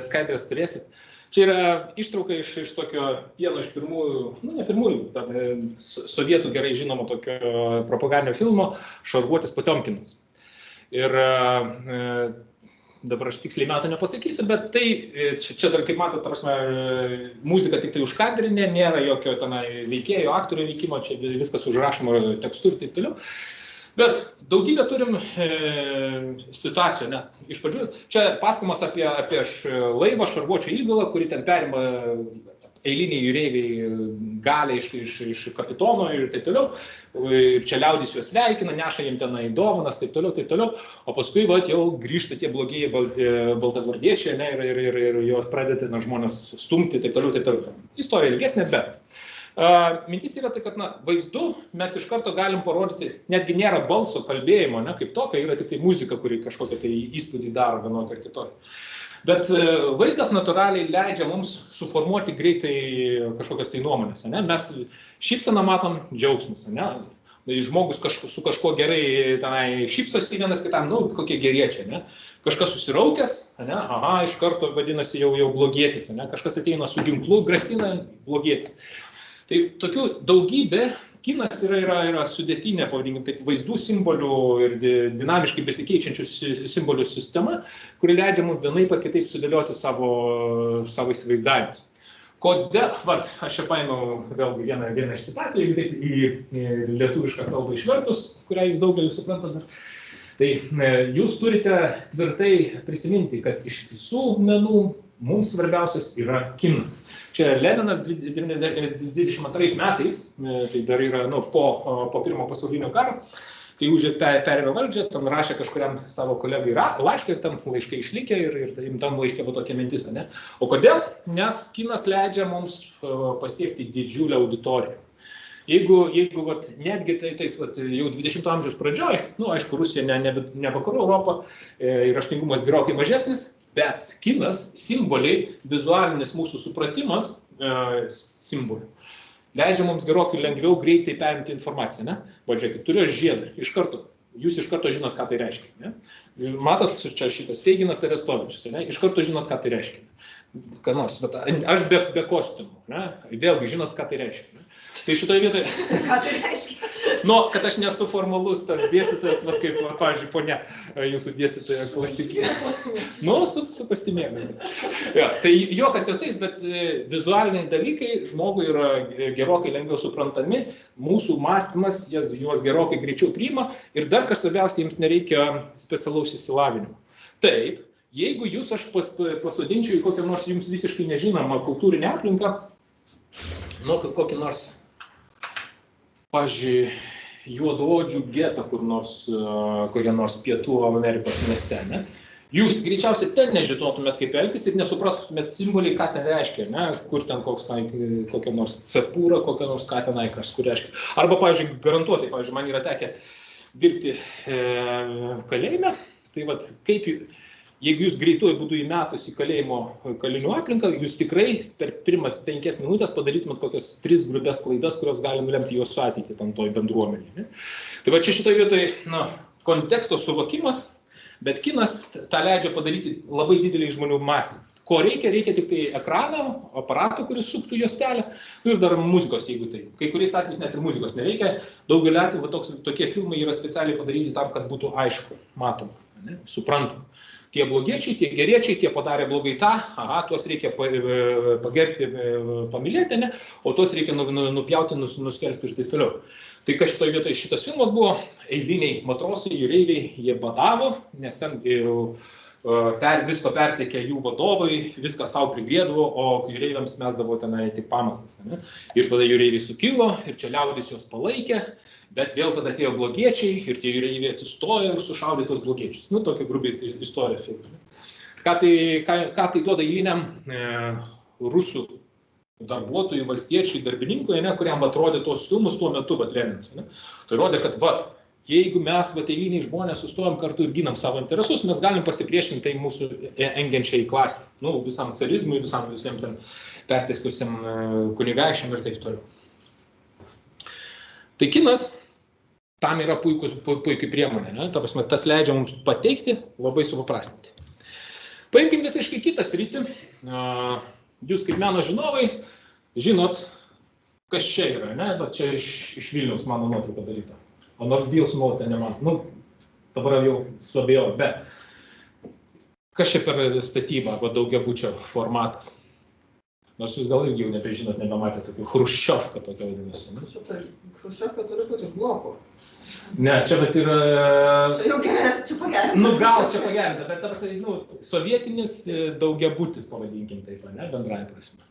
skaidrės turėsit. Čia yra ištrauka iš tokio vieno iš pirmųjų, ne pirmųjų, sovietų gerai žinomo tokio propagandinio filmo Šarvuotis Potiomkinas. Ir dabar aš tiksliai metų nepasakysiu, bet tai, čia dar kaip matot, muzika tik tai užkadrinė, nėra jokio tenai veikėjo, aktorių veikimo, čia viskas užrašoma tekstu ir taip toliau. Bet daugybę turim situacijų, ne? Iš pradžių, čia pasakojimas apie laivą Šarvuočio įgulą, kuri ten perima eiliniai jūreiviai galią iš kapitono ir taip toliau. Ir čia liaudis juos sveikina, neša jiems tenai dovanas, taip toliau. O paskui jau grįžta tie blogieji baltagvardiečiai, ne, ir juos pradeda žmonės stumti, taip toliau. Istorija ilgesnė, bet mintis yra tai, kad vaizdu mes iš karto galim parodyti, netgi nėra balso kalbėjimo, ne, kaip tokio, yra tik tai muzika, kuri kažkokią tai įspūdį daro vienokį ar kitokį. Bet vaizdas natūraliai leidžia mums suformuoti greitai kažkokias tai nuomonės. Ne? Mes šypseną matom džiaugsmas. Ne? Žmogus su kažkuo gerai tenai šypsosi vienas kitam, kokie geriečiai. Ne? Kažkas susiraukęs, ne? Aha, iš karto vadinasi jau blogietis. Ne? Kažkas ateina su ginklu, grasina blogietis. Tai tokių daugybė, kinas yra sudėtinė, pavadinkim, taip, vaizdų simbolių ir dinamiškai besikeičiančių simbolių sistema, kuri leidžia mums vienaip ar kitaip sudėlioti savo įsivaizdavimus. Kodėl, aš čia paėmiau vėlgi vieną iš citatų, jeigu taip į lietuvišką kalbą išvertus, kurią jūs daugelis suprantate, tai jūs turite tvirtai prisiminti, kad iš visų menų mums svarbiausias yra kinas. Čia Leninas 22 metais, tai dar yra po pirmo pasaulinio karo, kai perėmė valdžią, tam rašė kažkuriam savo kolegai laišką ir tam laiškai išlikė ir tam laiškė buvo tokia mintis. Ne? O kodėl? Nes kinas leidžia mums pasiekti didžiulę auditoriją. Jeigu netgi tais jau 20 amžiaus pradžioj, aišku, Rusija ne vakarų Europą ir raštingumas gerokai mažesnis, bet kinas, simboliai, vizualinis mūsų supratimas simbolių, leidžia mums gerokai lengviau greitai perimti informaciją. Ne? Žiūrėkit, turiu žiedą, jūs iš karto žinot, ką tai reiškia. Ne? Matot, čia šitas Feiginas Arestovičius, ne? Iš karto žinot, ką tai reiškia. Ką nors, bet aš be kostiumų, ne? Vėlgi žinot, ką tai reiškia. Ne? Tai šitoje vietoje... Ką tai reiškia? Kad aš nesu formalus tas dėstytojas, kaip, pavyzdžiui, ponia, jūsų dėstytoja klasikinė. Su kostiumėmis. Ja, tai jokas jokiais, bet vizualiniai dalykai žmogui yra gerokai lengviau suprantami, mūsų mąstymas juos gerokai greičiau priima ir dar kas svarbiausia, jums nereikia specialaus išsilavinimo. Taip, jeigu jūs aš pasodinčiau į kokią nors jums visiškai nežinomą kultūrinę aplinką, kokį nors, pavyzdžiui, juodaodžių getą kurie nors Pietų Amerikos mieste, ne? Jūs greičiausiai ten nežinotumėt, kaip elgtis ir nesuprastumėt simboliai, ką ten reiškia, ne? Kur ten kokia nors cepūra, kokia nors ką tenai kažkur reiškia. Arba, pavyzdžiui, garantuotai, man yra tekę dirbti kalėjime, tai kaip... Jeigu jūs greituoju būdu įmetus į kalinių aplinką, jūs tikrai per pirmas 5 minutės padarytumėt kokias 3 grubės klaidas, kurios gali nulemti jūsų ateitį tam toj bendruomenėje. Tai čia šitoje vietoje konteksto suvokimas, bet kinas tą leidžia padaryti labai dideliai žmonių masė. Ko reikia tik tai ekrano, aparato, kuris suktų juostelę, ir dar muzikos, jeigu tai. Kai kuriais atvejais net ir muzikos nereikia. Daugelį atvejų tokie filmai yra specialiai padaryti tam, kad būtų aišku, matoma, suprantama. Tie blogiečiai, tie geriečiai, tie padarė blogai tą, tuos reikia pagerbti, pamylėti, ne? O tuos reikia nupjauti, nuskelsti ir taip toliau. Tai kas šitoje vietoje šitas filmas buvo, eiliniai matrosai, jūreiviai, jie badavo, nes ten visko perteikė jų vadovai, viską savo prigrėdavo, o jūreiviams mesdavo tenai tik pamastas. Ne? Ir tada jūreiviai sukilo ir čia liaudis juos palaikė. Bet vėl tada atėjo blogiečiai ir tie jūreiviai atsistojo ir sušaudė tos blogiečius. Tokia grubi istorija filme. Ką tai duoda eiliniam rusų darbuotojų, valstiečių, darbininkui, kuriam atrodė tos filmus tuo metu Leninas. Tai rodė, kad jeigu mes eiliniai žmonės sustojom kartu ir ginam savo interesus, mes galim pasipriešinti tai mūsų engiančiai klasį. Visam carizmui, visiem ten pertiskusiam kunigaikščiam ir taip toliau. Tai kinas tam yra puikiai priemonė. Tas leidžia mums pateikti, labai supaprastinti. Paimkim visiškai kitą sritį. Jūs kaip meno žinovai žinot, kas čia yra, ne? Bet čia iš Vilniaus mano nuotrauka daryta. O nors bijau sumauti, ne man. Nu, dabar jau suabėjau, bet kas čia per statybą arba daugiabučio formatas? Nors jūs gal irgi jau nebežinot, nebematėte tokių Chruščiovka tokia vadinasi. Chruščiovka turi būti iš blokų. Ne, čia bet yra... Čia jau geresnė, čia pagerinta. Nu, gal čia pagerinta, bet tarsi, sovietinis daugiabutis, pavadinkim taip, ne, bendrai prasme.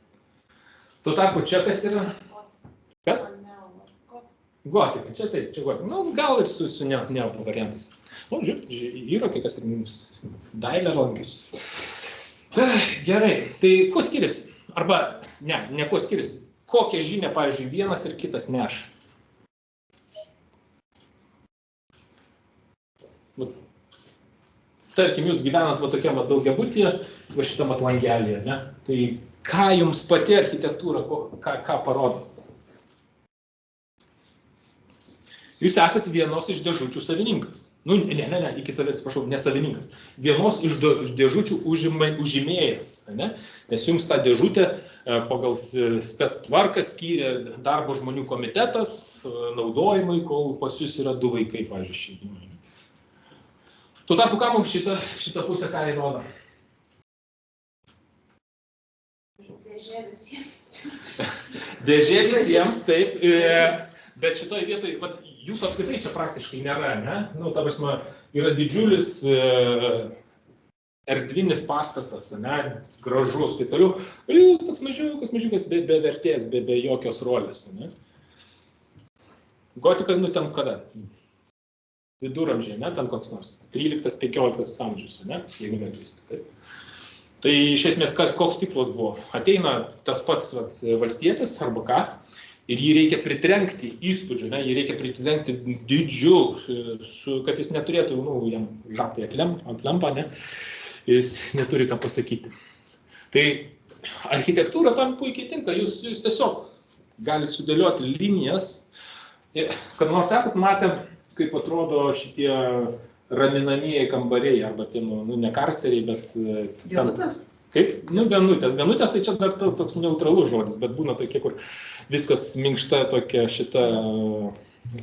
Tuo tarpu čia kas yra? Kas? Gotika, čia taip, čia gotika. Nu, gal ir su neopo variantais. Nu, žiūrėk, yra kai kas ir dailę lankys. Gerai, tai kuo skiriasi? Arba, ne kuo skiriasi. Kokią žinią, pavyzdžiui, vienas ir kitas neša? Tarkim, jūs gyvenat va tokiam daugiabutyje, va šitam langelėje, ne? Tai ką jums pati architektūra, ką parodo? Jūs esate vienos iš dėžučių savininkas. Nu, ne, iki savęs, atsiprašau, ne savininkas. Vienos iš dėžučių užimėjas, ne? Nes jums tą dėžutę pagal spec tvarką skyrė darbo žmonių komitetas naudojimui, kol pas jūs yra 2 vaikai, pavyzdžiui, šeimoje. Tuo tarpu, ką mums šitą pusę ką įrodo? Dėžė visiems. Dėžė visiems, taip. Bet šitoje vietoje, jūsų apskritai čia praktiškai nėra, ne? Nu, ta prasme, yra didžiulis erdvinis pastatas, ne? Gražus, taip toliau. Ir jūs toks mažiukas, be vertės, be jokios rolės, ne? Gotika, nu ten kada? Viduramžiai, ne, ten koks nors 13-15 amžius, ne, jeigu neklystu, taip. Tai iš esmės, koks tikslas buvo? Ateina tas pats valstietis arba ką, ir jį reikia pritrenkti įspūdžių, ne, jį reikia pritrenkti didžiu, kad jis neturėtų, jam žaptai aplempa, ne, jis neturi ką pasakyti. Tai architektūra tam puikiai tinka, jūs tiesiog galite sudėlioti linijas, kad nors esat matę, kaip atrodo šitie raminamieji kambariai, arba tie, ne karseriai, bet... Vienutės? Kaip? Nu, vienutės, tai čia dar toks neutralus žodis, bet būna tokie, kur viskas minkšta tokia šita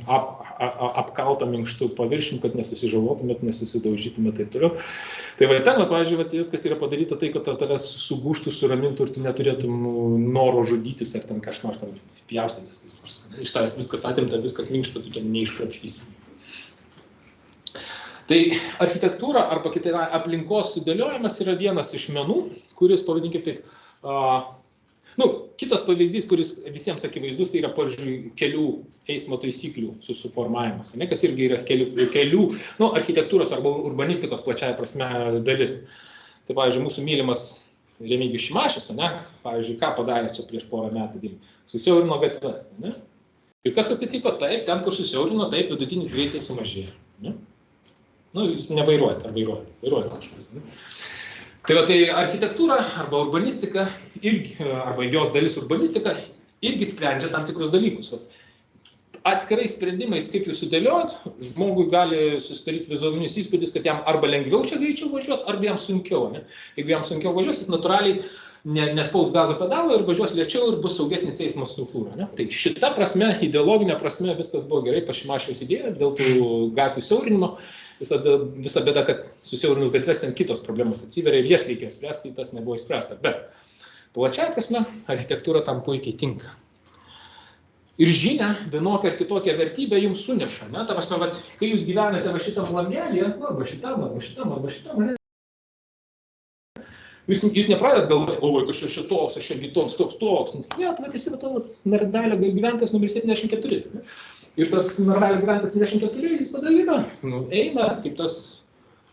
apkalta minkštų paviršium, kad nesusižalotumėt, nesusidaužytumėt taip toliau. Tai va ten, pavyzdžiui, viskas yra padaryta tai, kad tavęs sugūštų, suramintų ir tu neturėtum noro žudytis ar ten kažnors ten pjaustytis. Iš tavęs viskas atimta, viskas minkšta, tu ten neiškrapštysi. Tai architektūra arba kitai aplinkos sudėliojimas yra vienas iš menų, kuris, pavadinkim taip, kitas pavyzdys, kuris visiems akivaizdus, tai yra, pavyzdžiui, kelių eismo taisyklių suformavimas, ne, kas irgi yra kelių architektūros arba urbanistikos plačiaja prasme dalis. Tai, pavyzdžiui, mūsų mylimas Remigijus Šimašius, ne, pavyzdžiui, ką padarė čia prieš porą metų Vilniuje? Susiaurino gatves, ne? Ir kas atsitiko? Taip, ten, kur susiaurino, taip, vidutinis greitis sumažėjo, ne? Nu, jūs nevairuojate, ar vairuojate kažkas, ne? Tai va, tai architektūra arba urbanistika, arba jos dalis urbanistika, irgi sprendžia tam tikrus dalykus. Atskirais sprendimais, kaip jūs sudėliojat, žmogui gali susidaryti vizualinis įspūdis, kad jam arba lengviau čia greičiau važiuoti, arba jam sunkiau, ne? Jeigu jam sunkiau važiuos, jis natūraliai nespaus gazo pedalo ir važiuos lėčiau ir bus saugesnis eismo struktūra, ne? Tai šita prasme, ideologinė prasme, viskas buvo gerai, Šimašiaus idėja dėl tų gatvių siaurinimo. Visa bėda, kad susiaurinus gatves ten kitos problemos atsiveria ir jas reikėjo spręsti, tas nebuvo įspręsta. Bet plačiai prasme, architektūra tam puikiai tinka. Ir žinia, vienokia ar kitokia vertybė jums suneša. Ne? Ta prasme, kai jūs gyvenate va šitam langelėje, arba šitam, ne? Jūs nepradedat galvoti, o kas čia toks, aš čia toks. Ne, tai esi Narvelio gyventojas numeris 74. Ne? Ir tas Narvelio gyventojas 74, jis tada yra, eina kaip tas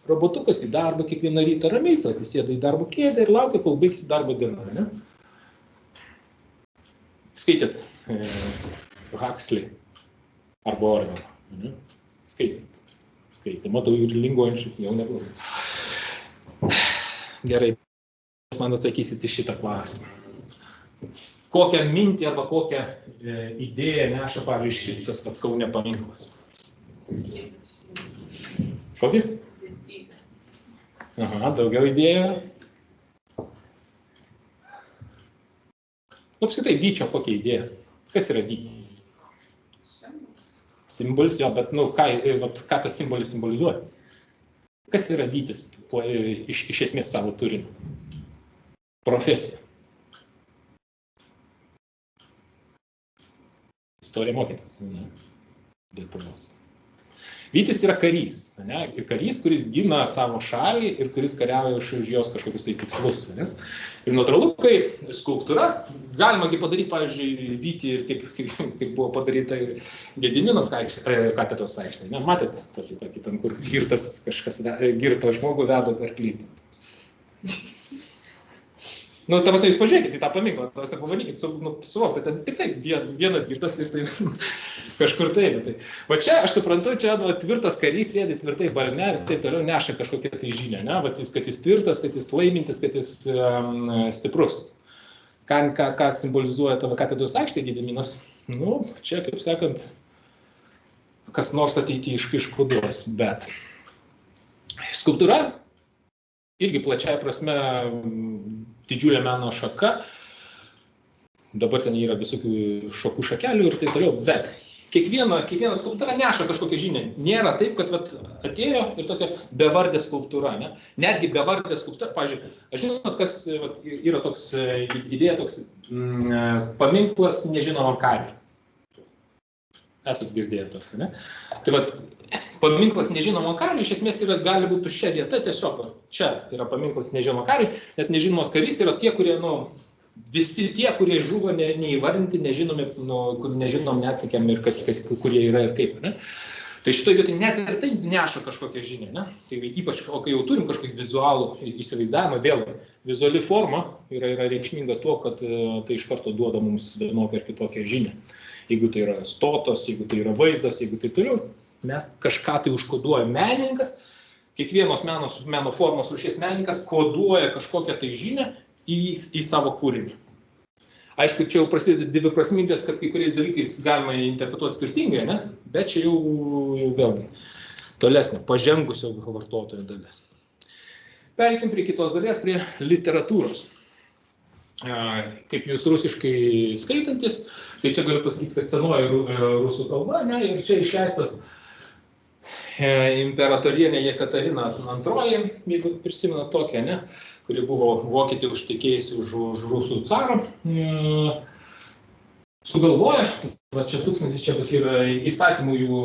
robotukas į darbą kiekvieną rytą ramiai, atsisėda į darbo kėdę ir laukia, kol baigsi darbo dieną. Ne? Skaitėt Huxley arba Orwell. Ne? Skaitėt. Matau ir linguojančių, jau neblogai. Gerai. Man atsakysit į šitą klausimą. Kokią mintį arba kokią idėją neša, pavyzdžiui, šitas Kaune paminklas? Kokį? Aha, daugiau idėjų. Nu, apskritai, vyčio kokia idėja. Kas yra vytis? Simbolis jo, bet nu, ką tas simbolis simbolizuoja? Kas yra vytis iš esmės savo turiniu? Profesija. Istorija mokytas, ne? Lietuvos. Vytis yra karys, ne? Ir karys, kuris gina savo šalį ir kuris kariauja už jos kažkokius tai tikslus. Ne? Ir natūralu, kai skulptūra, galima padaryti, pavyzdžiui, vytį ir kaip buvo padaryta Gediminas katedros aikštėje. Matėt tokį ten, kur girtą žmogų veda arklys. Nu, ta prasme, jūs pažiūrėkit į tą paminklą, pabandykit suvokti, ten tikrai vienas girtas ir tai kažkur tai. Va čia, aš suprantu, čia tvirtas karys sėdi tvirtai balne ir taip toliau neša kažkokią tai žinią, ne? Vat kad jis tvirtas, kad jis laimintis, kad jis stiprus. Ką simbolizuoja tavo katedros aikštė Gediminas? Nu, čia, kaip sakant, kas nors ateityje iškoduos, bet skulptūra irgi plačiai prasme didžiulė meno šaka, dabar ten yra visokių šakų šakelių ir taip toliau, bet kiekviena skulptūra neša kažkokią žinią. Nėra taip, kad atėjo ir tokia bevardė skulptūra, ne? Netgi bevardė skulptūra, pavyzdžiui, aš žinot, kas yra toks idėja, toks paminklas nežinomam kariui. Esat girdėję toks, ne? Tai paminklas nežinomam kariui iš esmės gali būti tuščia vieta, tiesiog čia yra paminklas nežinomam kariui, nes nežinomas karys yra tie, kurie, visi tie, kurie žuvo neįvardinti, nežinomi, kur nežinom, neatsikėm ir kurie yra ir kaip, ne? Tai šitoje vietoje net ir tai neša kažkokią žinią, ne? Tai ypač, kai jau turim kažkokį vizualų įsivaizdavimą, vėl vizuali forma yra reikšminga tuo, kad tai iš karto duoda mums vienokią ar kitokią žinią. Jeigu tai yra stotos, jeigu tai yra vaizdas, jeigu tai toliau, mes kažką tai užkoduoja menininkas, kiekvienos meno formos rūšies menininkas koduoja kažkokią tai žinią į savo kūrinį. Aišku, čia jau prasideda dviprasmybės, kad kai kuriais dalykais galima interpretuoti skirtingai, ne? Bet čia jau vėlgi tolesnė, pažengusio vartotojo dalis. Pereikim prie kitos dalies, prie literatūros. Kaip jūs rusiškai skaitantis, tai čia galiu pasakyti, kad senoji rusų kalba, ne? Ir čia išleistas imperatorienė Jekaterina II, jeigu prisimenat tokią, ne? Kuri buvo vokietė užtekėjusi už rusų carą, sugalvoja, čia yra įstatymų jų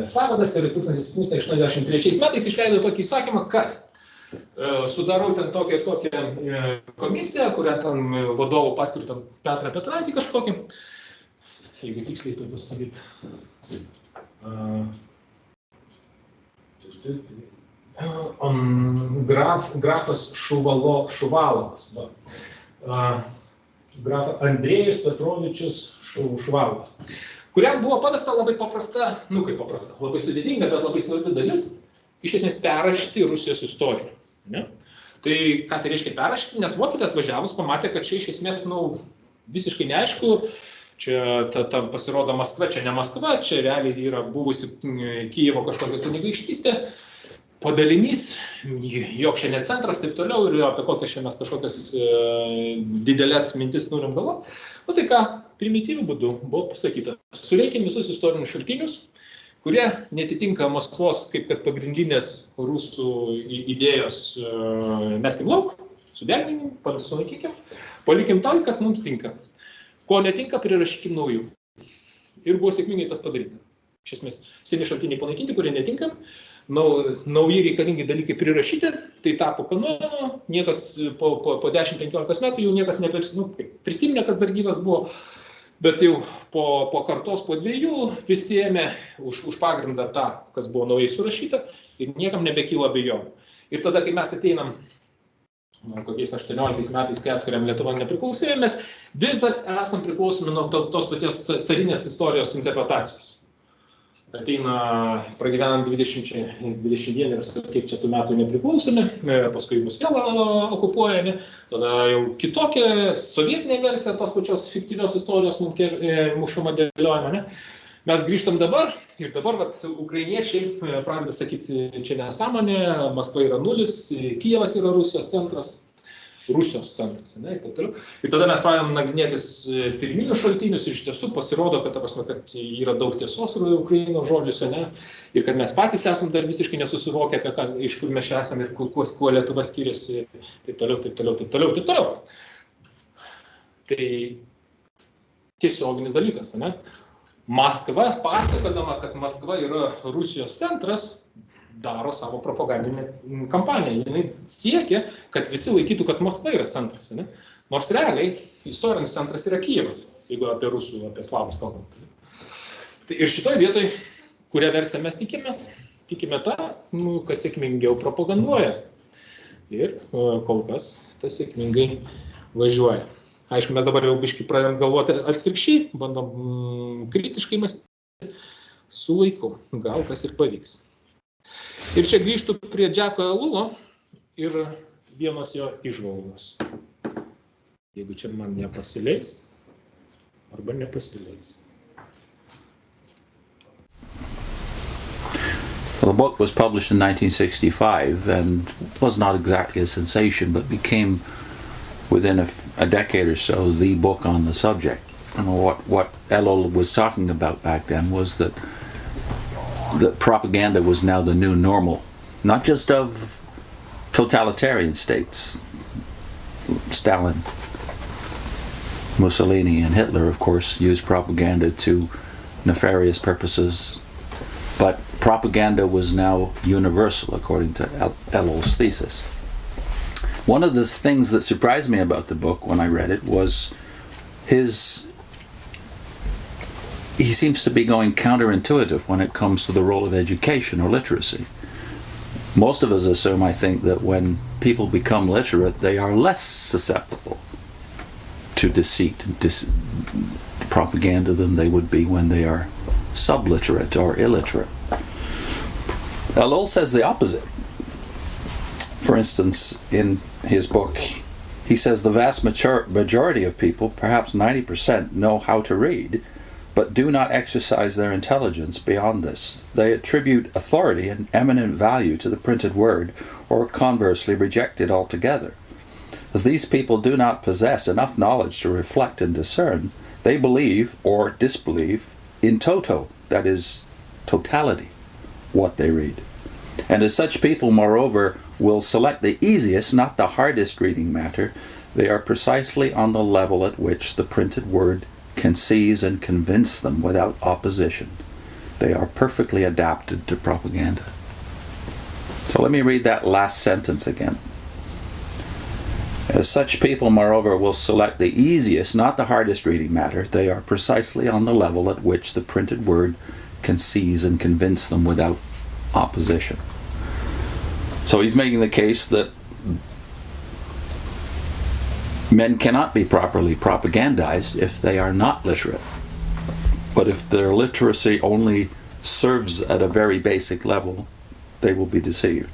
sąvadas ir 1783 metais išleido tokį įsakymą, kad sudarau ten tokią komisiją, kurią ten vadovų paskirtų Petrą Petraitį kažkokį, jeigu tiksliai to pasakyti. Grafas Šuvalovas, grafas Andrėjus Petrovičius Šuvalovas, kuriam buvo pavesta labai paprasta, kaip paprasta, labai sudėtinga, bet labai svarbi dalis, iš esmės perrašyti Rusijos istoriją. Ne? Tai ką tai reiškia perrašyti, nes vokiečiai atvažiavus pamatė, kad čia iš esmės visiškai neaišku, čia pasirodo Maskva, čia ne Maskva, čia realiai yra buvusi Kijevo kažkokia kunigaikštystė, padalinys, jog čia ne centras, taip toliau, ir apie kokias čia mes kažkokias didelės mintis norim galvoti. Tai ką, primityviu būdu buvo pasakyta, sureikim visus istorinius šaltinius, kurie netitinka Maskvos kaip kad pagrindinės rusų idėjos meskim lauk, suderinim, sunaikykim, palikim tai, kas mums tinka. Ko netinka, prirašykim naujų. Ir buvo sėkmingai tas padaryta. Iš esmės, seni šaltiniai panaikinti, kurie netinka, nauji reikalingi dalykai prirašyti, tai tapo kanonu, niekas po 10-15 metų jau niekas prisiminė, kas dar gyvas buvo, bet jau po kartos, po 2, visi ėmė už pagrindą tą, kas buvo naujai surašyta ir niekam nebekyla abejonių. Ir tada, kai mes ateinam kokiais 18 metais, kai atkuriam Lietuvą nepriklausomybę, mes vis dar esam priklausomi nuo tos paties carinės istorijos interpretacijos. Ateina, pragyvenant 21 kiek čia tų metų nepriklausomi, paskui mus vėl okupuoja, ne? Tada jau kitokia sovietinė versija tos pačios fiktyvios istorijos mušama dėliojama, ne? Mes grįžtam dabar ir dabar ukrainiečiai pradeda sakyti, čia nesąmonė, Maskva yra nulis, Kijevas yra Rusijos centras Rusijos centras, ne, ir taip toliau. Ir tada mes pradėjome nagrinėtis pirminius šaltinius ir iš tiesų pasirodo, kad yra daug tiesos Ukrainos žodžiuose, ne, ir kad mes patys esam dar visiškai nesusivokę, apie ką, iš kur mes čia esame ir kuo Lietuva skiriasi, taip toliau, taip toliau, taip toliau, taip toliau. Tai tiesioginis dalykas, ne. Maskva, pasakodama, kad Maskva yra Rusijos centras, daro savo propagandinę kampaniją. Jis siekia, kad visi laikytų, kad Maskva yra centras. Ne? Nors realiai istorinis centras yra Kijevas, jeigu apie rusų, apie slavus kalbant. Tai ir šitoje vietoje, kurią versiją mes tikime tą, kas sėkmingiau propaganduoja. Ir kol kas tas sėkmingai važiuoja. Aišku, mes dabar jau biškai pradėjom galvoti atvirkščiai, bandom kritiškai mąstyti su laiku, gal kas ir pavyks. Ir čia grįžtų prie Džeko Elulo ir vienos jo įžvalgos. Jeigu čia man nepasileis, arba nepasileis. Well, the book was published in 1965 and was not exactly a sensation, but became, within a decade or so, the book on the subject. And what Elul was talking about back then was that propaganda was now the new normal, not just of totalitarian states. Stalin, Mussolini, and Hitler, of course, used propaganda to nefarious purposes, but propaganda was now universal, according to Elul's thesis. One of the things that surprised me about the book when I read it was he seems to be going counterintuitive when it comes to the role of education or literacy. Most of us assume, I think, that when people become literate, they are less susceptible to deceit and propaganda than they would be when they are subliterate or illiterate. Elul says the opposite. For instance, in his book, he says the vast majority of people, perhaps 90%, know how to read, but do not exercise their intelligence beyond this. They attribute authority and eminent value to the printed word, or conversely reject it altogether. As these people do not possess enough knowledge to reflect and discern, they believe or disbelieve in toto, that is, totality, what they read. And as such people, moreover, will select the easiest, not the hardest reading matter, they are precisely on the level at which the printed word can seize and convince them without opposition. They are perfectly adapted to propaganda. So let me read that last sentence again. As such people, moreover, will select the easiest, not the hardest reading matter, they are precisely on the level at which the printed word can seize and convince them without opposition. So he's making the case that men cannot be properly propagandized if they are not literate. But if their literacy only serves at a very basic level, they will be deceived.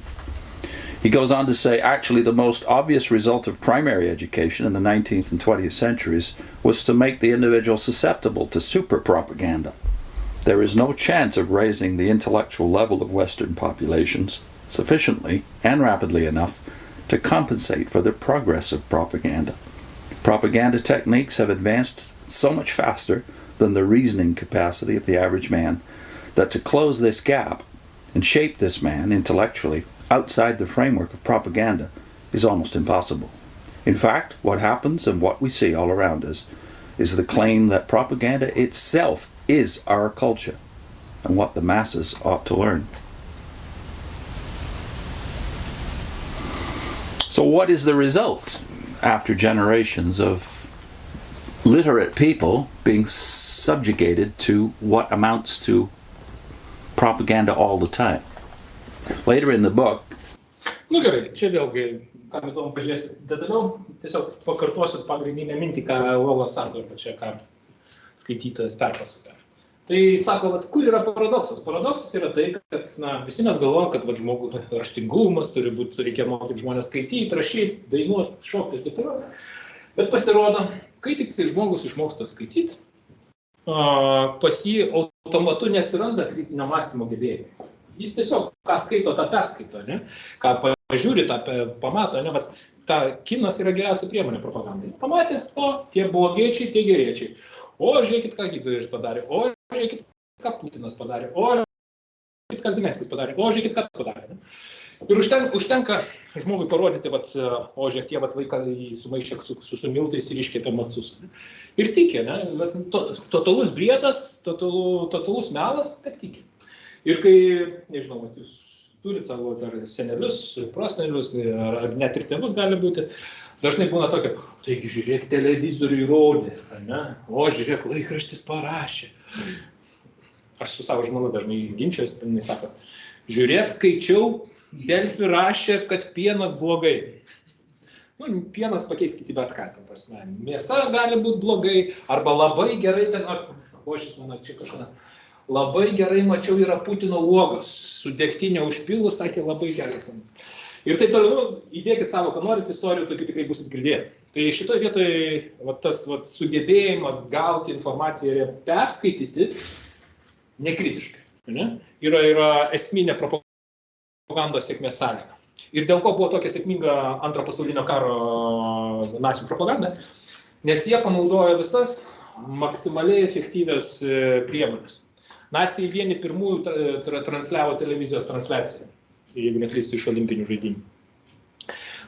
He goes on to say, actually, the most obvious result of primary education in the 19th and 20th centuries was to make the individual susceptible to super propaganda. There is no chance of raising the intellectual level of Western populations sufficiently and rapidly enough to compensate for the progress of propaganda. Propaganda techniques have advanced so much faster than the reasoning capacity of the average man that to close this gap and shape this man intellectually outside the framework of propaganda is almost impossible. In fact, what happens and what we see all around us is the claim that propaganda itself is our culture and what the masses ought to learn. So what is the result after generations of literate people being subjugated to what amounts to propaganda all the time? Later in the book. Nu gerai, čia vėlgi, kam įdomu pažiūrėti detaliau, tiesiog pakartosiu pagrindinę mintį, ką Elulas sako, ir čia ką skaitytojas perpasakė. Tai sako, kur yra paradoksas? Paradoksas yra tai, kad visi mes galvojam, kad žmogų raštingumas turi būti, reikia mokyti žmonės skaityti, rašyti, dainuoti, šokti ir taip toliau. Bet pasirodo, kai tik tai žmogus išmoksta skaityti, pas jį automatu neatsiranda kritinio mąstymo gebėjimai. Jis tiesiog, ką skaito, tą perskaito, ne? Ką pažiūri tą, pamato, ne, vat, ta kinas yra geriausia priemonė propagandai. Pamatė, o tie blogiečiai, tie geriečiai. O žiūrėkit, ką Hitleris padarė, o žiūrėkit, ką Putinas padarė, o žiūrėkit, ką Zelenskis padarė, o žiūrėkit, ką tas padarė. Ne? Ir užtenka žmogui parodyti, vat, o žiūrėk, tie vat, vaikai sumaišė su miltais ir iškėpė macus. Ne? Ir tikė, ne? Totalus briedas, totalus melas, bet tikė. Ir kai, nežinau, vat, jūs turit savo dar senelius, prosenelius, ar net ir tėvus gali būti, dažnai būna tokia, taigi žiūrėk, televizorių įrodė, ne? O žiūrėk, laikraštis parašė. Aš su savo žmona dažnai ginčiuosi, jinai sako, žiūrėk, skaičiau, Delfi rašė, kad pienas blogai. Nu, pienas pakeiskite bet ką, ta prasme. Mėsa gali būti blogai, arba labai gerai ten, o šis mano čia kažkada, labai gerai mačiau yra Putino uogos, su degtinė užpilus, sakė, labai gerai. Ir taip toliau, nu, įdėkit savo, ką norit, istorijų, tokių tikrai busit girdėję. Tai šitoje vietoje tas sugebėjimas gauti informaciją ir perskaityti nekritiškai. Ne? Yra esminė propagandos sėkmės sąlyga. Ir dėl ko buvo tokia sėkminga antro pasaulinio karo nacių propaganda, nes jie panaudojo visas maksimaliai efektyvias priemonės. Nacijai vieni pirmųjų transliavo televizijos transliaciją, jeigu neklystu, iš olimpinių žaidynių.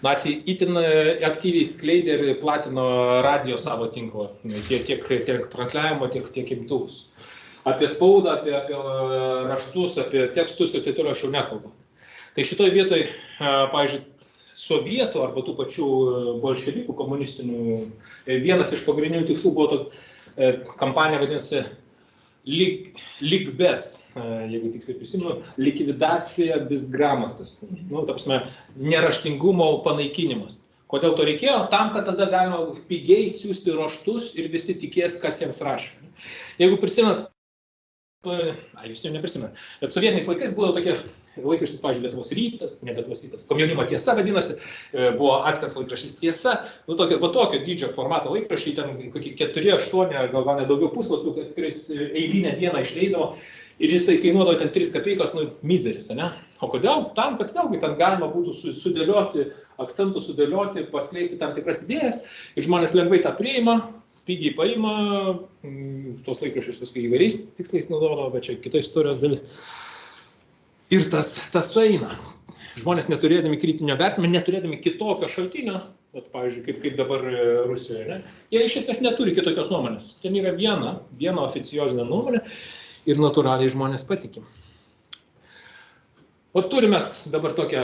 Nacijai itin aktyviai skleidė ir platino radijo savo tinklą, tiek transliavimo, tiek imtuvus. Apie spaudą, apie raštus, apie tekstus ir taip toliau aš jau nekalbu. Tai šitoj vietoj, pavyzdžiui, sovietų arba tų pačių bolševikų komunistinių, vienas iš pagrindinių tikslų buvo kampanija vadinasi Ligbes, jeigu tiksliai prisimenu, likvidacija bis gramatas, nu, ta prasme, neraštingumo panaikinimas. Kodėl to reikėjo? Tam, kad tada galima pigiai siųsti raštus ir visi tikės, kas jiems rašė. Jeigu prisimenat, jūs jau neprisimenat, bet sovietiniais laikais buvo tokie laikraštis, pavyzdžiui, Lietuvos rytas, ne Lietuvos rytas, Komjaunimo tiesa vadinosi, buvo atskiras laikraštis Tiesa, nu tokio dydžio formato laikraščiai, ten kokie 4-8, gal net daugiau puslapių, atskirais eilinę dieną išleidavo ir jisai kainuodavo ten 3 kapeikas, nu, mizeris, ne? O kodėl? Tam, kad vėlgi ten galima būtų sudėlioti, akcentų sudėlioti, paskleisti tam tikras idėjas ir žmonės lengvai tą priima, pigiai paima, tos laikraščius paskui įvairiais tikslais naudodavo, bet čia kita istorijos dalis. Ir tas sueina. Žmonės neturėdami kritinio vertinimo, neturėdami kitokio šaltinio, bet, pavyzdžiui, kaip dabar Rusijoje, ne? Jie iš esmės neturi kitokios nuomonės. Ten yra viena oficiozinė nuomonė ir natūraliai žmonės patikim. O turime dabar tokią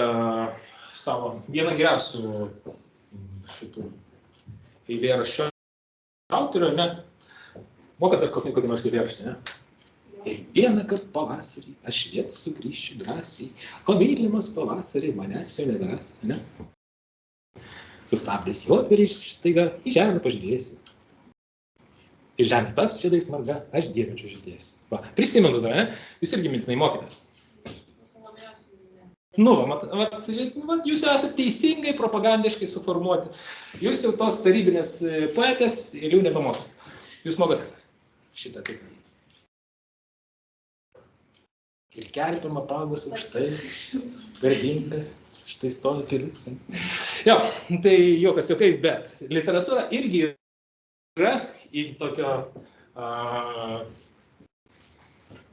savo vieną geriausių šitų eilėraščio autorių, ne? Mokat dar kokį nors eilėraštį, ne? Ir vieną kartą pavasarį aš vėl sugrįšiu drąsiai, o mylimas pavasarį manęs jau neberas, ne? Sustabdęs juodvarys staiga į žemę pažiūrėsiu. Ir žemė taps žiedais marga, aš dieviančiu žydėsiu. Va, prisimenu dar, ne? Jūs irgi mintinai mokėtės. Nu, jūs jau esate teisingai, propagandiškai suformuoti. Jūs jau tos tarybinės poetės ir jau nebemokate. Jūs mokat šitą taip. Ir kerpima pagas aukštai, garbinga, štai stovi pilis. Jo, tai jokas jokais, bet literatūra irgi yra į tokio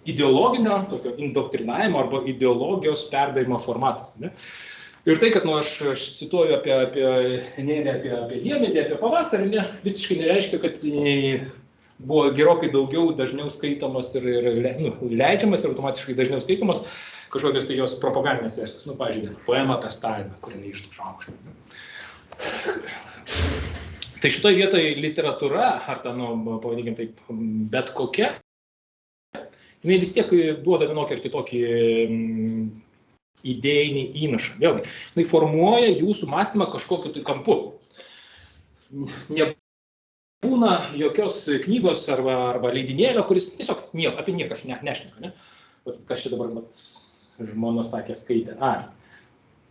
ideologinio, tokio indoktrinavimo arba ideologijos perdavimo formatas. Ne? Ir tai, kad aš cituoju apie diemedį, apie pavasarį, ne, visiškai nereiškia, kad buvo gerokai daugiau dažniau skaitomas ir leidžiamas ir automatiškai dažniau skaitomas kažkokios tai jos propagandinės versijos. Nu, pavyzdžiui, poema apie Staliną, kur jinai ištušo aukštą. Tai šitoje vietoje literatūra, ar ta, pavadinkime taip, bet kokia, jinai vis tiek duoda vienokį ar kitokį idėjinį įnašą. Vėlgi, jinai formuoja jūsų mąstymą kažkokiu tai kampu. Būna jokios knygos arba leidinėlio, kuris tiesiog apie nieką nešneka, ne? Kas čia dabar žmona sakė, skaitė.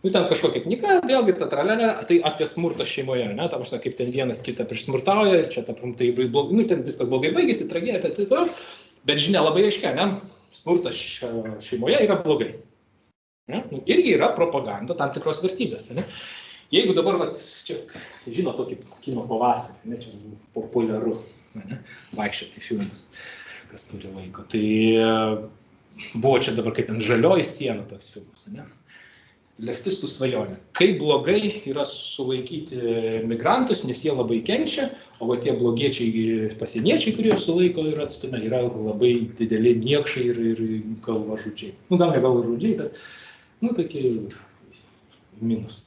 Nu, ten kažkokia knyga, vėlgi tai apie smurtą šeimoje, ne? Ta prasme, kaip ten vienas kitą priešsmurtauja, čia ten viskas blogai baigėsi, tragedija, taip toliau. Bet žinia labai aiškia, ne? Smurtas šeimoje yra blogai. Ne? Nu, irgi yra propaganda tam tikros vertybės. Ne? Jeigu dabar, vat, čia, žino tokį kino pavasarį, ne, čia populiaru, ne, vaikščioti filmus, kas turi laiko, tai buvo čia dabar kaip ant žalioji siena toks filmas, ne? Leftistų svajonė. Kaip blogai yra sulaikyti migrantus, nes jie labai kenčia, o va tie blogiečiai pasieniečiai, kurie sulaiko ir atstumia, yra labai dideli niekšai ir galvažudžiai. Nu, gal ne galvažudžiai, bet, nu, tokie minus.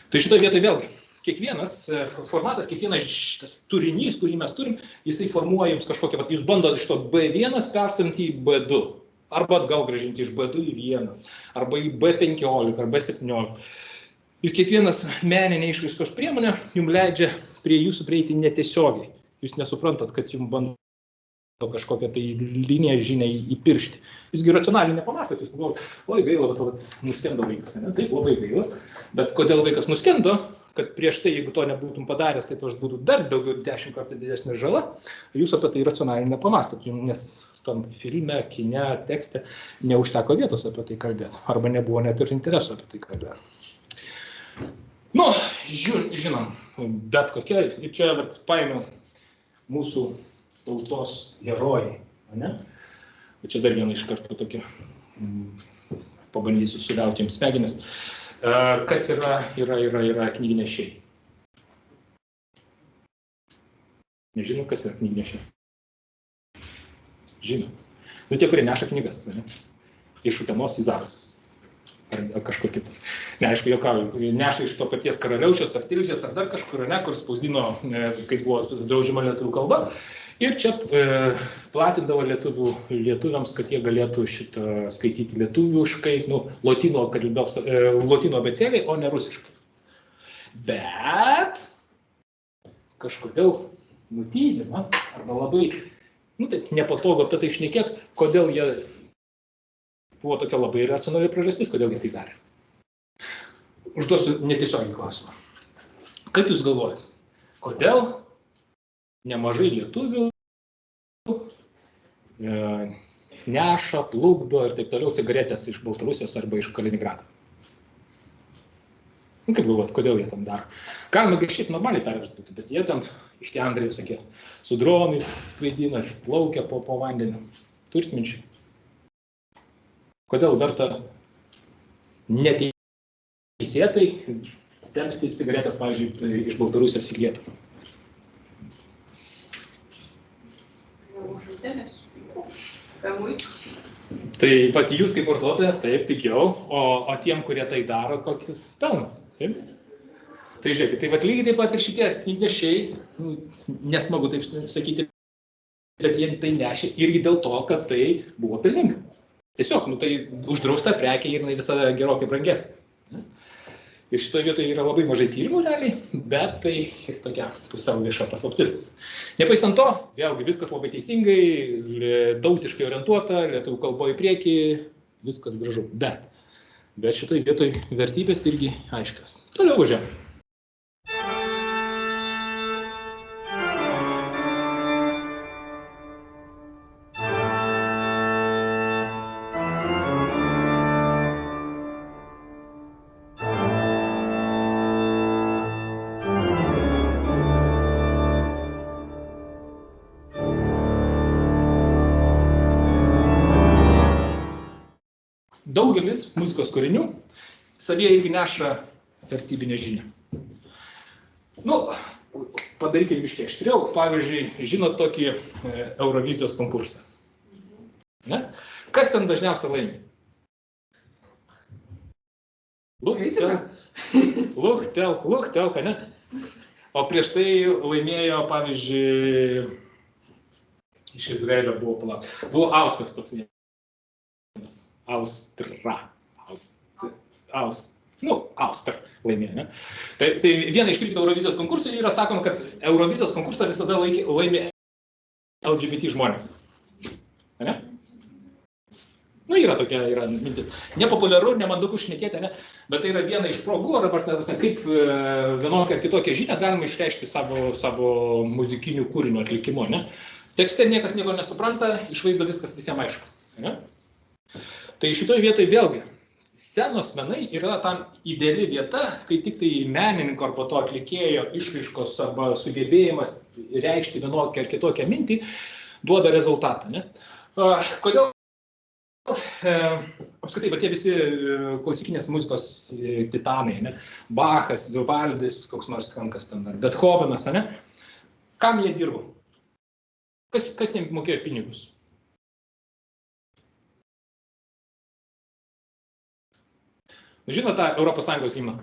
Tai šitoje vietoje vėlgi, kiekvienas formatas, kiekvienas tas turinys, kurį mes turim, jisai formuoja jums kažkokią, vat jūs bandot iš to B1 perstumti į B2. Arba atgal grąžinti iš B2 į 1, arba į B15 ar B17. Ir kiekvienas meninė išraiškos priemonė jums leidžia prie jūsų prieiti netiesiogiai. Jūs nesuprantat, kad jums bando kažkokią tai liniją žinią įpiršti. Jūsgi racionaliai nepamąstat, jūs pagalvojat, oi gaila, bet nuskendo vaikas, ne? Taip, labai gaila. Bet kodėl vaikas nuskendo, kad prieš tai, jeigu to nebūtum padaręs, tai tos būtų dar daugiau 10 kartų didesnė žala, jūs apie tai racionaliai nepamąstat, nes tam filme, kine, tekste neužteko vietos apie tai kalbėti, arba nebuvo net ir interesų apie tai kalbėti. Nu, žinom, bet kokia, čia paėmiau mūsų tautos herojai, ne? Čia dar vieną iš karto tokį, pabandysiu sugauti jums smegenis. Kas yra knygnešiai? Nežinot, kas yra knygnešiai? Žinot. Nu, tie, kurie neša knygas, ne? Iš Utenos į Zarasus. Ar kažkur kitur. Neaišku, jokauju, neša iš to paties Karaliaučiaus ar Tilžės ar dar kažkur, ne, kur spausdino, kaip buvo draudžiama lietuvių kalba. Ir čia platindavo lietuviams, kad jie galėtų šitą skaityti lietuviškai, nu, lotynų abėcėliai, o ne rusiškai. Bet kažkodėl nutylima, arba labai, nu, taip, nepatogu apie tai šnekėt, kodėl jie buvo tokia labai racionali priežastis, kodėl jie tai darė. Užduosiu netiesioginį klausimą. Kaip jūs galvojate, kodėl nemažai lietuvių neša, plukdo ir taip toliau cigaretės iš Baltarusijos arba iš Kaliningrado? Nu, kaip galvojat, kodėl jie tam daro? Galima šiaip normaliai tariant būtų, bet jie tam iš tie Andrėjų sakė, su dronais skraidina, plaukia po vandeniu. Turit minčių? Kodėl verta neteisėtai tempti cigaretės, pavyzdžiui, iš Baltarusijos į Lietuvą? Tai pati jūs kaip vartotojas, taip, pigiau, o tiem, kurie tai daro, kokis pelnas. Taip? Tai žiūrėkit, tai vat lygiai taip pat ir šitie knygnešiai, nesmagu taip sakyti, bet jie tai nešė irgi dėl to, kad tai buvo pelninga. Tiesiog, nu tai uždrausta prekė ir visada gerokai brangesnė. Ir šitoje vietoje yra labai mažai tyrimų realiai, bet tai ir tokia pusiau vieša paslaptis. Nepaisant to, vėlgi viskas labai teisingai, tautiškai orientuota, lietuvių kalboje į priekį, viskas gražu. Bet šitoje vietoje vertybės irgi aiškios. Toliau važiuojam. Daugelis muzikos kūrinių savyje irgi neša vertybinę žinią. Nu, padarykime biškiai aštriau. Pavyzdžiui, žinot tokį Eurovizijos konkursą. Ne? Kas ten dažniausiai laimi? Luktelka, ne? O prieš tai laimėjo, pavyzdžiui, iš Izraelio buvo Austras toks vienas. Austra laimėjo, ne? Tai viena iš kritikų Eurovizijos konkursų yra sakoma, kad Eurovizijos konkursą visada laimi LGBT žmonės. Ne? Nu, yra tokia mintis. Nepopuliaru, nemandagu šnekėti, ne? Bet tai yra viena iš progų, arba kaip vienokią ar kitokią žinią galima išreikšti savo muzikinių kūrinių atlikimu, ne? Tekste niekas nieko nesupranta, iš vaizdo viskas visiems aišku, ne? Tai šitoje vietoje vėlgi, scenos menai yra tam ideali vieta, kai tik tai menininko arba to atlikėjo išraiškos arba sugebėjimas reikšti vienokią ar kitokią mintį duoda rezultatą. Ne? Kodėl? Apskritai, tie visi klasikinės muzikos titanai, ne? Bachas, Vivaldis, koks nors kas ten, Bethovenas, ne? Kam jie dirbo? Kas jiems mokėjo pinigus? Žinot tą Europos Sąjungos himną?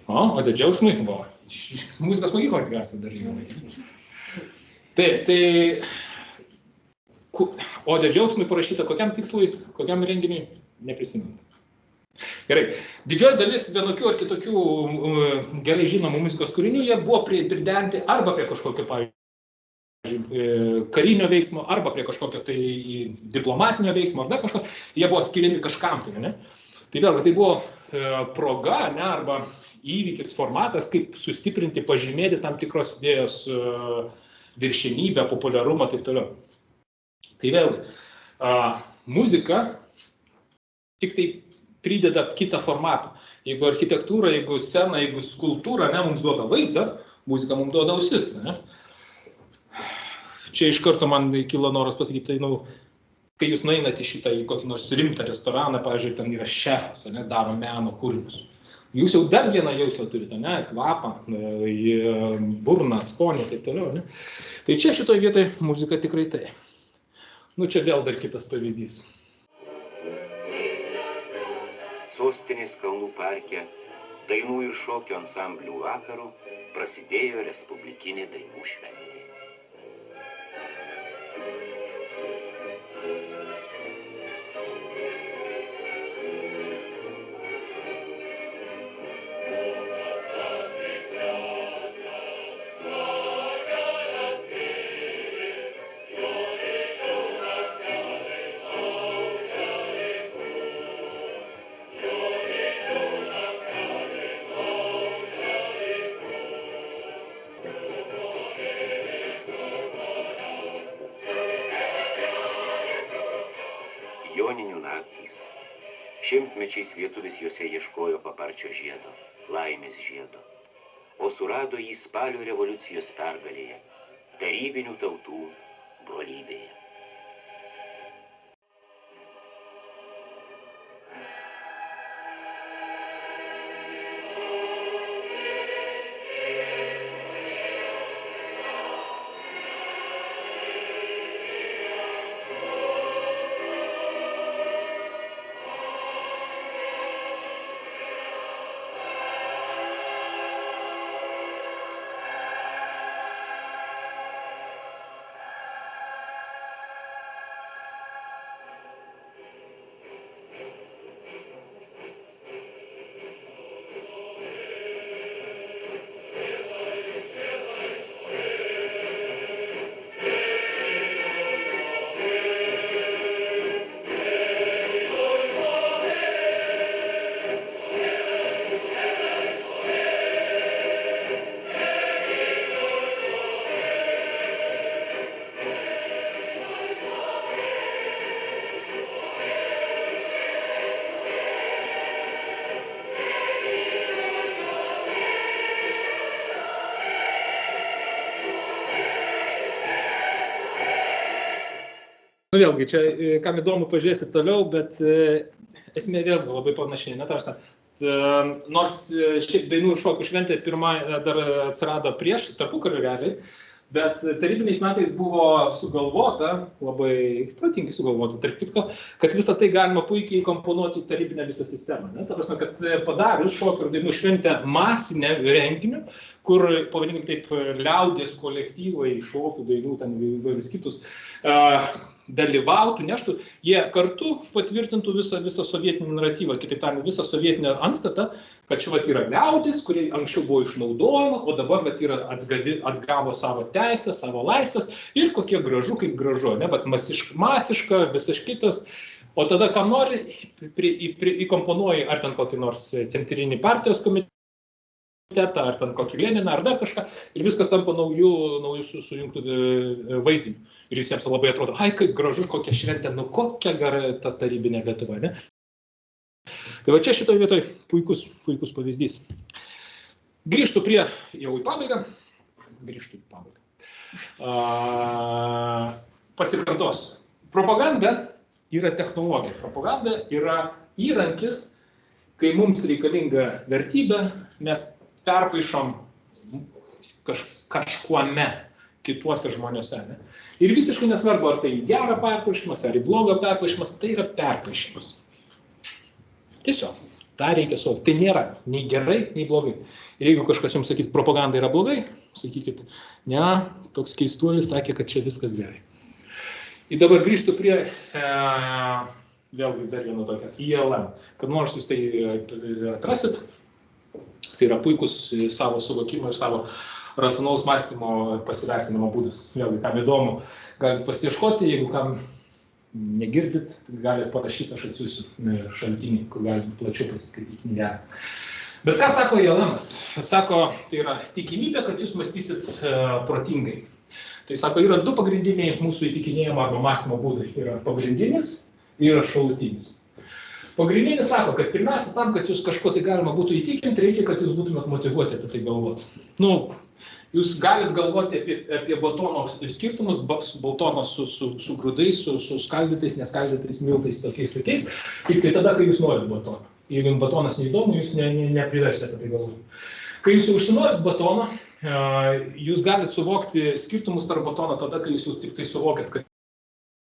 Ode džiaugsmai? Muzikos mokykloje tikriausiai dar žinoma. Taip, tai Ode džiaugsmai parašyta kokiam tikslui, kokiam renginiui? Neprisimenu. Gerai, didžioji dalis vienokių ar kitokių gerai žinomų muzikos kūrinių, jie buvo priderinti arba prie kažkokio, pavyzdžiui, karinio veiksmo, arba prie kažkokio tai diplomatinio veiksmo, ar dar kažko, jie buvo skiriami kažkam tai, ne? Tai vėlgi, tai buvo proga, ne, arba įvykis, formatas, kaip sustiprinti, pažymėti tam tikros idėjos viršenybę, populiarumą, taip toliau. Tai vėlgi, muzika tik tai prideda kitą formatą. Jeigu architektūra, jeigu scena, jeigu skulptūra, ne, mums duoda vaizdą, muzika mums duoda ausis, ne? Čia iš karto man kilo noras pasakyti, tai, kai jūs nueinate šitą į kokį nors rimtą restoraną, pavyzdžiui, ten yra šefas, ne, daro meno kūrinius. Jūs jau dar vieną jausmą turite, ne, kvapą, burną, skonį, taip toliau, ne. Tai čia šitoje vietoje muzika tikrai tai. Čia vėl dar kitas pavyzdys. Sostinės Kalnų parke dainų ir šokio ansamblių vakarų prasidėjo respublikinė dainų šventė. Joninių naktys. Šimtmečiais lietuvis juose ieškojo paparčio žiedo, laimės žiedo, o surado jį spalio revoliucijos pergalėje, tarybinių tautų brolybėje. Vėlgi, čia, kam įdomu, pažiūrėsit toliau, bet esmė vėlgi labai panašiai, netarsi. Nors šiaip dainų ir šokių šventė pirma dar atsirado prieš tarpukario realiai, bet tarybiniais metais buvo sugalvota, labai protingai sugalvota, tarp kitko, kad visą tai galima puikiai įkomponuoti į tarybinę visą sistemą. Ne? Ta prasme, kad padarius šokių ir dainų šventę masinę renginių, kur, pavadinkim taip, liaudės kolektyvai, šokių, dainų, ten įvairius kitus, dalyvautų, neštų, jie kartu patvirtintų visą sovietinį naratyvą, kitaip tariant, visą sovietinę antstatą, kad čia yra liaudis, kurie anksčiau buvo išnaudojama, o dabar yra atgavo savo teisę, savo laisvės ir kokie gražu, kaip gražu, ne, bet masiška, visas kitas. O tada, kam nori, įkomponuoji ar ten kokį nors centrinį partijos komitetą, autoritetą, ar ten kokį Leniną, ar dar kažką, ir viskas tampa naujų sujungtų vaizdinių. Ir visiems labai atrodo, ai, kaip gražu, kokia šventė, nu kokia gera ta tarybinė Lietuva, ne? Tai va čia šitoje vietoje puikus pavyzdys. Grįžtu prie, jau į pabaigą, pasikartosiu. Propaganda yra technologija, propaganda yra įrankis, kai mums reikalinga vertybė, mes perpaišom kažkuome kituose žmonėse. Ne? Ir visiškai nesvarbu, ar tai gerą perpaišymas, ar į blogą perpaišymas, tai yra perpaišymas. Tiesiog, tą reikia suvokti. Tai nėra nei gerai, nei blogai. Ir jeigu kažkas jums sakys, propaganda yra blogai, sakykit, ne, toks keistuolis sakė, kad čia viskas gerai. Ir dabar grįžtu prie, vėlgi dar vieno tokio, ILM. Kad nors jūs tai atrasit, tai yra puikus savo suvokimo ir savo racionalaus mąstymo pasivertinimo būdas. Vėlgi, kam įdomu, galite pasiieškoti, jeigu kam negirdit, galite parašyti, aš atsiųsiu šaltinį, kur galite plačiau pasiskaityti. Ne. Bet ką sako ILM-as? Sako, tai yra tikimybė, kad jūs mąstysit protingai. Tai sako, yra du pagrindiniai mūsų įtikinėjimo arba mąstymo būdai. Yra pagrindinis ir yra šalutinis. Pagrindinis sako, kad pirmiausia, tam, kad jūs kažko tai galima būtų įtikinti, reikia, kad jūs būtumėt motyvuoti apie tai galvoti. Nu, jūs galit galvoti apie batono skirtumus, batono su grūdais, su skaldytais, neskaldytais, miltais, tokiais, tik tai tada, kai jūs norit batoną. Jeigu jums batonas neįdomu, jūs nepriversite apie tai galvoti. Kai jūs užsinorit batoną, jūs galite suvokti skirtumus tarp batono tada, kai jūs tik tai suvokit, kad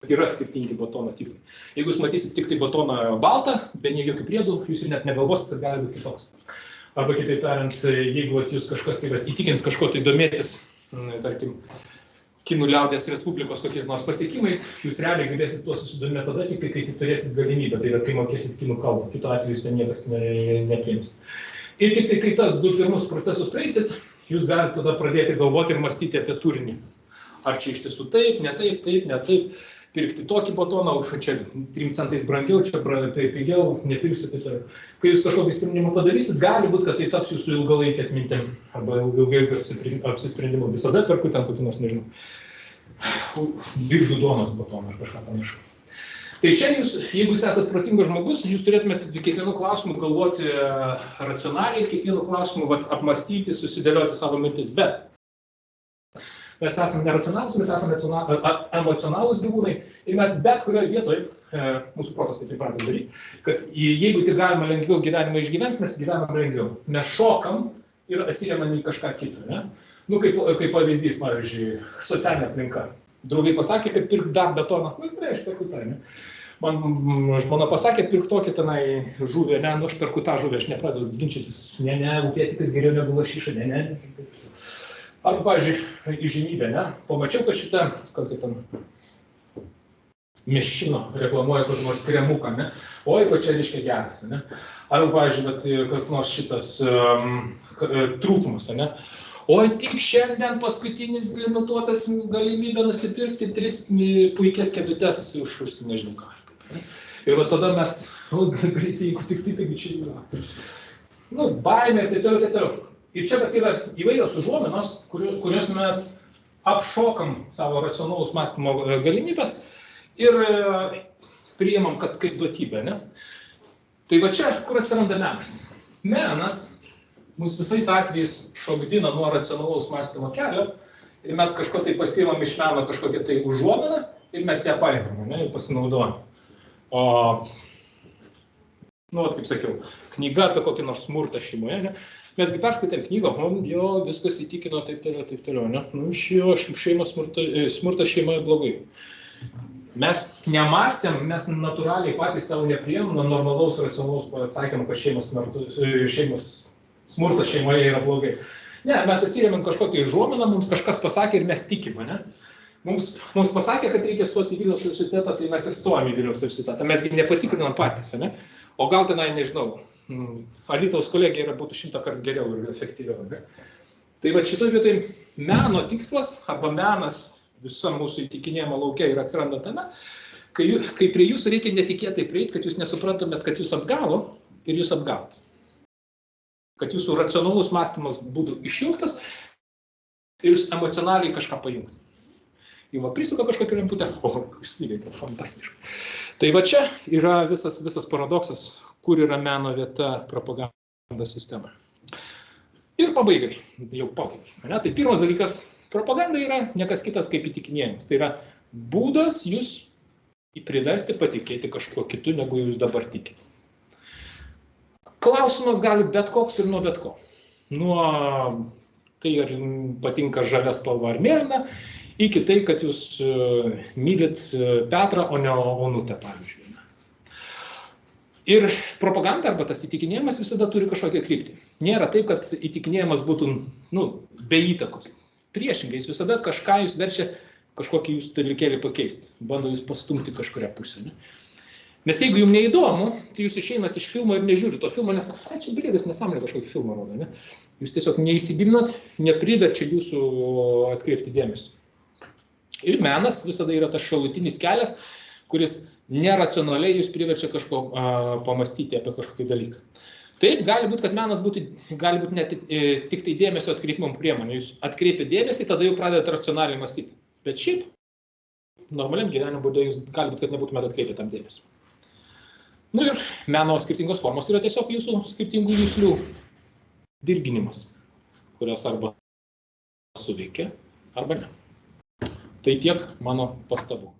yra skirtingi batono tipai. Jeigu jūs matysit tik tai batoną baltą, be jokių priedų, jūs ir net negalvosit, kad gali būti kitoks. Arba kitaip tariant, jeigu jūs kažkas tai įtikins kažko tai domėtis, tarkim, Kinų liaudės Respublikos kokiais nors pasiekimais, jūs realiai galėsit tuo susidomėti tada, tik kai turėsit galimybę, tai yra, kai mokėsit kinų kalbą, kitu atveju jūs ten niekas nepriims. Ir tik tai, kai tas du pirmus procesus praeisit, jūs galite tada pradėti galvoti ir mąstyti apie turinį. Ar čia iš tiesų taip, ne taip, pirkti tokį batoną, čia 3 centais brangiau, čia pigiau, nepirksiu, taip toliau. Kai jūs kažkokį sprendimą padarysit, gali būti, kad tai taps jūsų ilgalaikį atmintim arba ilgalaikį apsisprendimą. Visada perku ten kokį nors, nežinau, biržų duonos batoną ar kažką panašu. Tai čia jūs, jeigu jūs esate protingas žmogus, jūs turėtumėte kiekvienu klausimu galvoti racionaliai, kiekvienu klausimu apmastyti, susidėlioti savo mintis. Bet mes esame neracionalūs, mes esame emocionalūs gyvūnai ir mes bet kurioje vietoje, mūsų protas taip pradeda daryti, kad jeigu tik galima lengviau gyvenimą išgyventi, mes gyvenam lengviau. Mes šokam ir atsiriamam į kažką kitą. Ne? Nu, kaip pavyzdys, pavyzdžiui, socialinė aplinka. Draugai pasakė, kad pirk dar betoną. Nu, aš perku tą, ne? Man žmona pasakė, pirk tokį tenai žuvį, ne, nu aš perku tą žuvį, aš nepradedu ginčytis. Ne, upėtikis geriau negu lašiša, ne. Arba, pavyzdžiui, įžymybė, ne? Pamačiau, kad šitą, kokį ten Mešino reklamuoja kokį nors kremuką, ne? Oi, ko čia reiškia geras, ne? Arba, pavyzdžiui, kad nors šitas trūkumas, ne? Oi, tik šiandien paskutinis limituotas galimybė nusipirkti 3 puikias kėdutes už nežinau ką. Ir va tada mes, greitai, jeigu tik tai, taigi čia yra. Nu, baimė ir taip toliau. Ir čia yra įvairios užuominos, kurios mes apšokam savo racionalaus mąstymo galimybės ir priimam, kad kaip duotybė, ne? Tai va čia, kur atsiranda menas. Menas mus visais atvejais šokdina nuo racionalaus mąstymo kelio ir mes kažko tai pasiimam iš meno kažkokią tai užuominą ir mes ją paimam, ne, ir pasinaudojam. O, nu, kaip sakiau, knyga apie kokį nors smurtą šeimoje, ne? Mesgi perskaitėm knygą, jo, viskas įtikino, taip toliau, ne? Nu, smurtas šeimoje blogai. Mes nemąstėm, mes natūraliai patys savo nepriėmėm nuo normalaus racionalaus atsakymą, kad smurtas šeimoje yra blogai. Ne, mes atsirėmėm kažkokią užuominą, mums kažkas pasakė ir mes tikime, ne? Mums pasakė, kad reikia stoti į Vilniaus universitetą, tai mes ir stojame į Vilniaus universitetą. Mesgi nepatikrinam patys, ne? O gal tenai, nežinau, Alytaus kolegija būtų 100 kartų geriau ir efektyviau. Ne? Tai va šitoj vietoj meno tikslas arba menas visam mūsų įtikinėjimo lauke ir atsiranda tame, kai prie jūsų reikia netikėtai prieiti, kad jūs nesuprantumėt, kad jūs apgavo ir jūs apgauti. kad jūsų racionalus mąstymas būtų išjungtas ir jūs emocionaliai kažką pajungti. Jau va prisuka kažkokią lemputę, užslygiai, fantastiškai. Tai va čia yra visas paradoksas, kur yra meno vieta propagandos sistemoje. Ir pabaigai, jau pabaigai. Tai pirmas dalykas, propaganda yra niekas kitas kaip įtikinėjimas. Tai yra būdas jūs priversti patikėti kažkuo kitu, negu jūs dabar tikit. Klausimas gali bet koks ir nuo bet ko. Nuo tai, ar jums patinka žalia spalva ar mėlyna, iki tai, kad jūs mylit Petrą, o ne Onutę, pavyzdžiui. Ir propaganda arba tas įtikinėjimas visada turi kažkokią kryptį. Nėra taip, kad įtikinėjimas būtų be įtakos. Priešingai, jis visada kažką jūs verčia kažkokį jūs dalykėlį pakeisti. Bando jūs pastumti kažkuria pusę. Ne? Nes jeigu jums neįdomu, tai jūs išeinat iš filmo ir nežiūrit to filmo, nes čia blėdas nesąmonė kažkokį filmą rodo. Ne? Jūs tiesiog neįsigilinat, nepriverčia jūsų atkreipti dėmesį. Ir menas visada yra tas šalutinis kelias, kuris neracionaliai jūs priverčia kažko pamastyti apie kažkokį dalyką. Taip, gali būti, kad menas gali būti net tik tai dėmesio atkreipimo priemonė. Jūs atkreipia dėmesį, tada jau pradedate racionaliai mąstyti. Bet šiaip, normaliam gyvenimo būdu jūs gali būti, kad nebūtumėte atkreipę tam dėmesį. Ir meno skirtingos formos yra tiesiog jūsų skirtingų juslių dirginimas, kurios arba suveikia, arba ne. Tai tiek mano pastabų.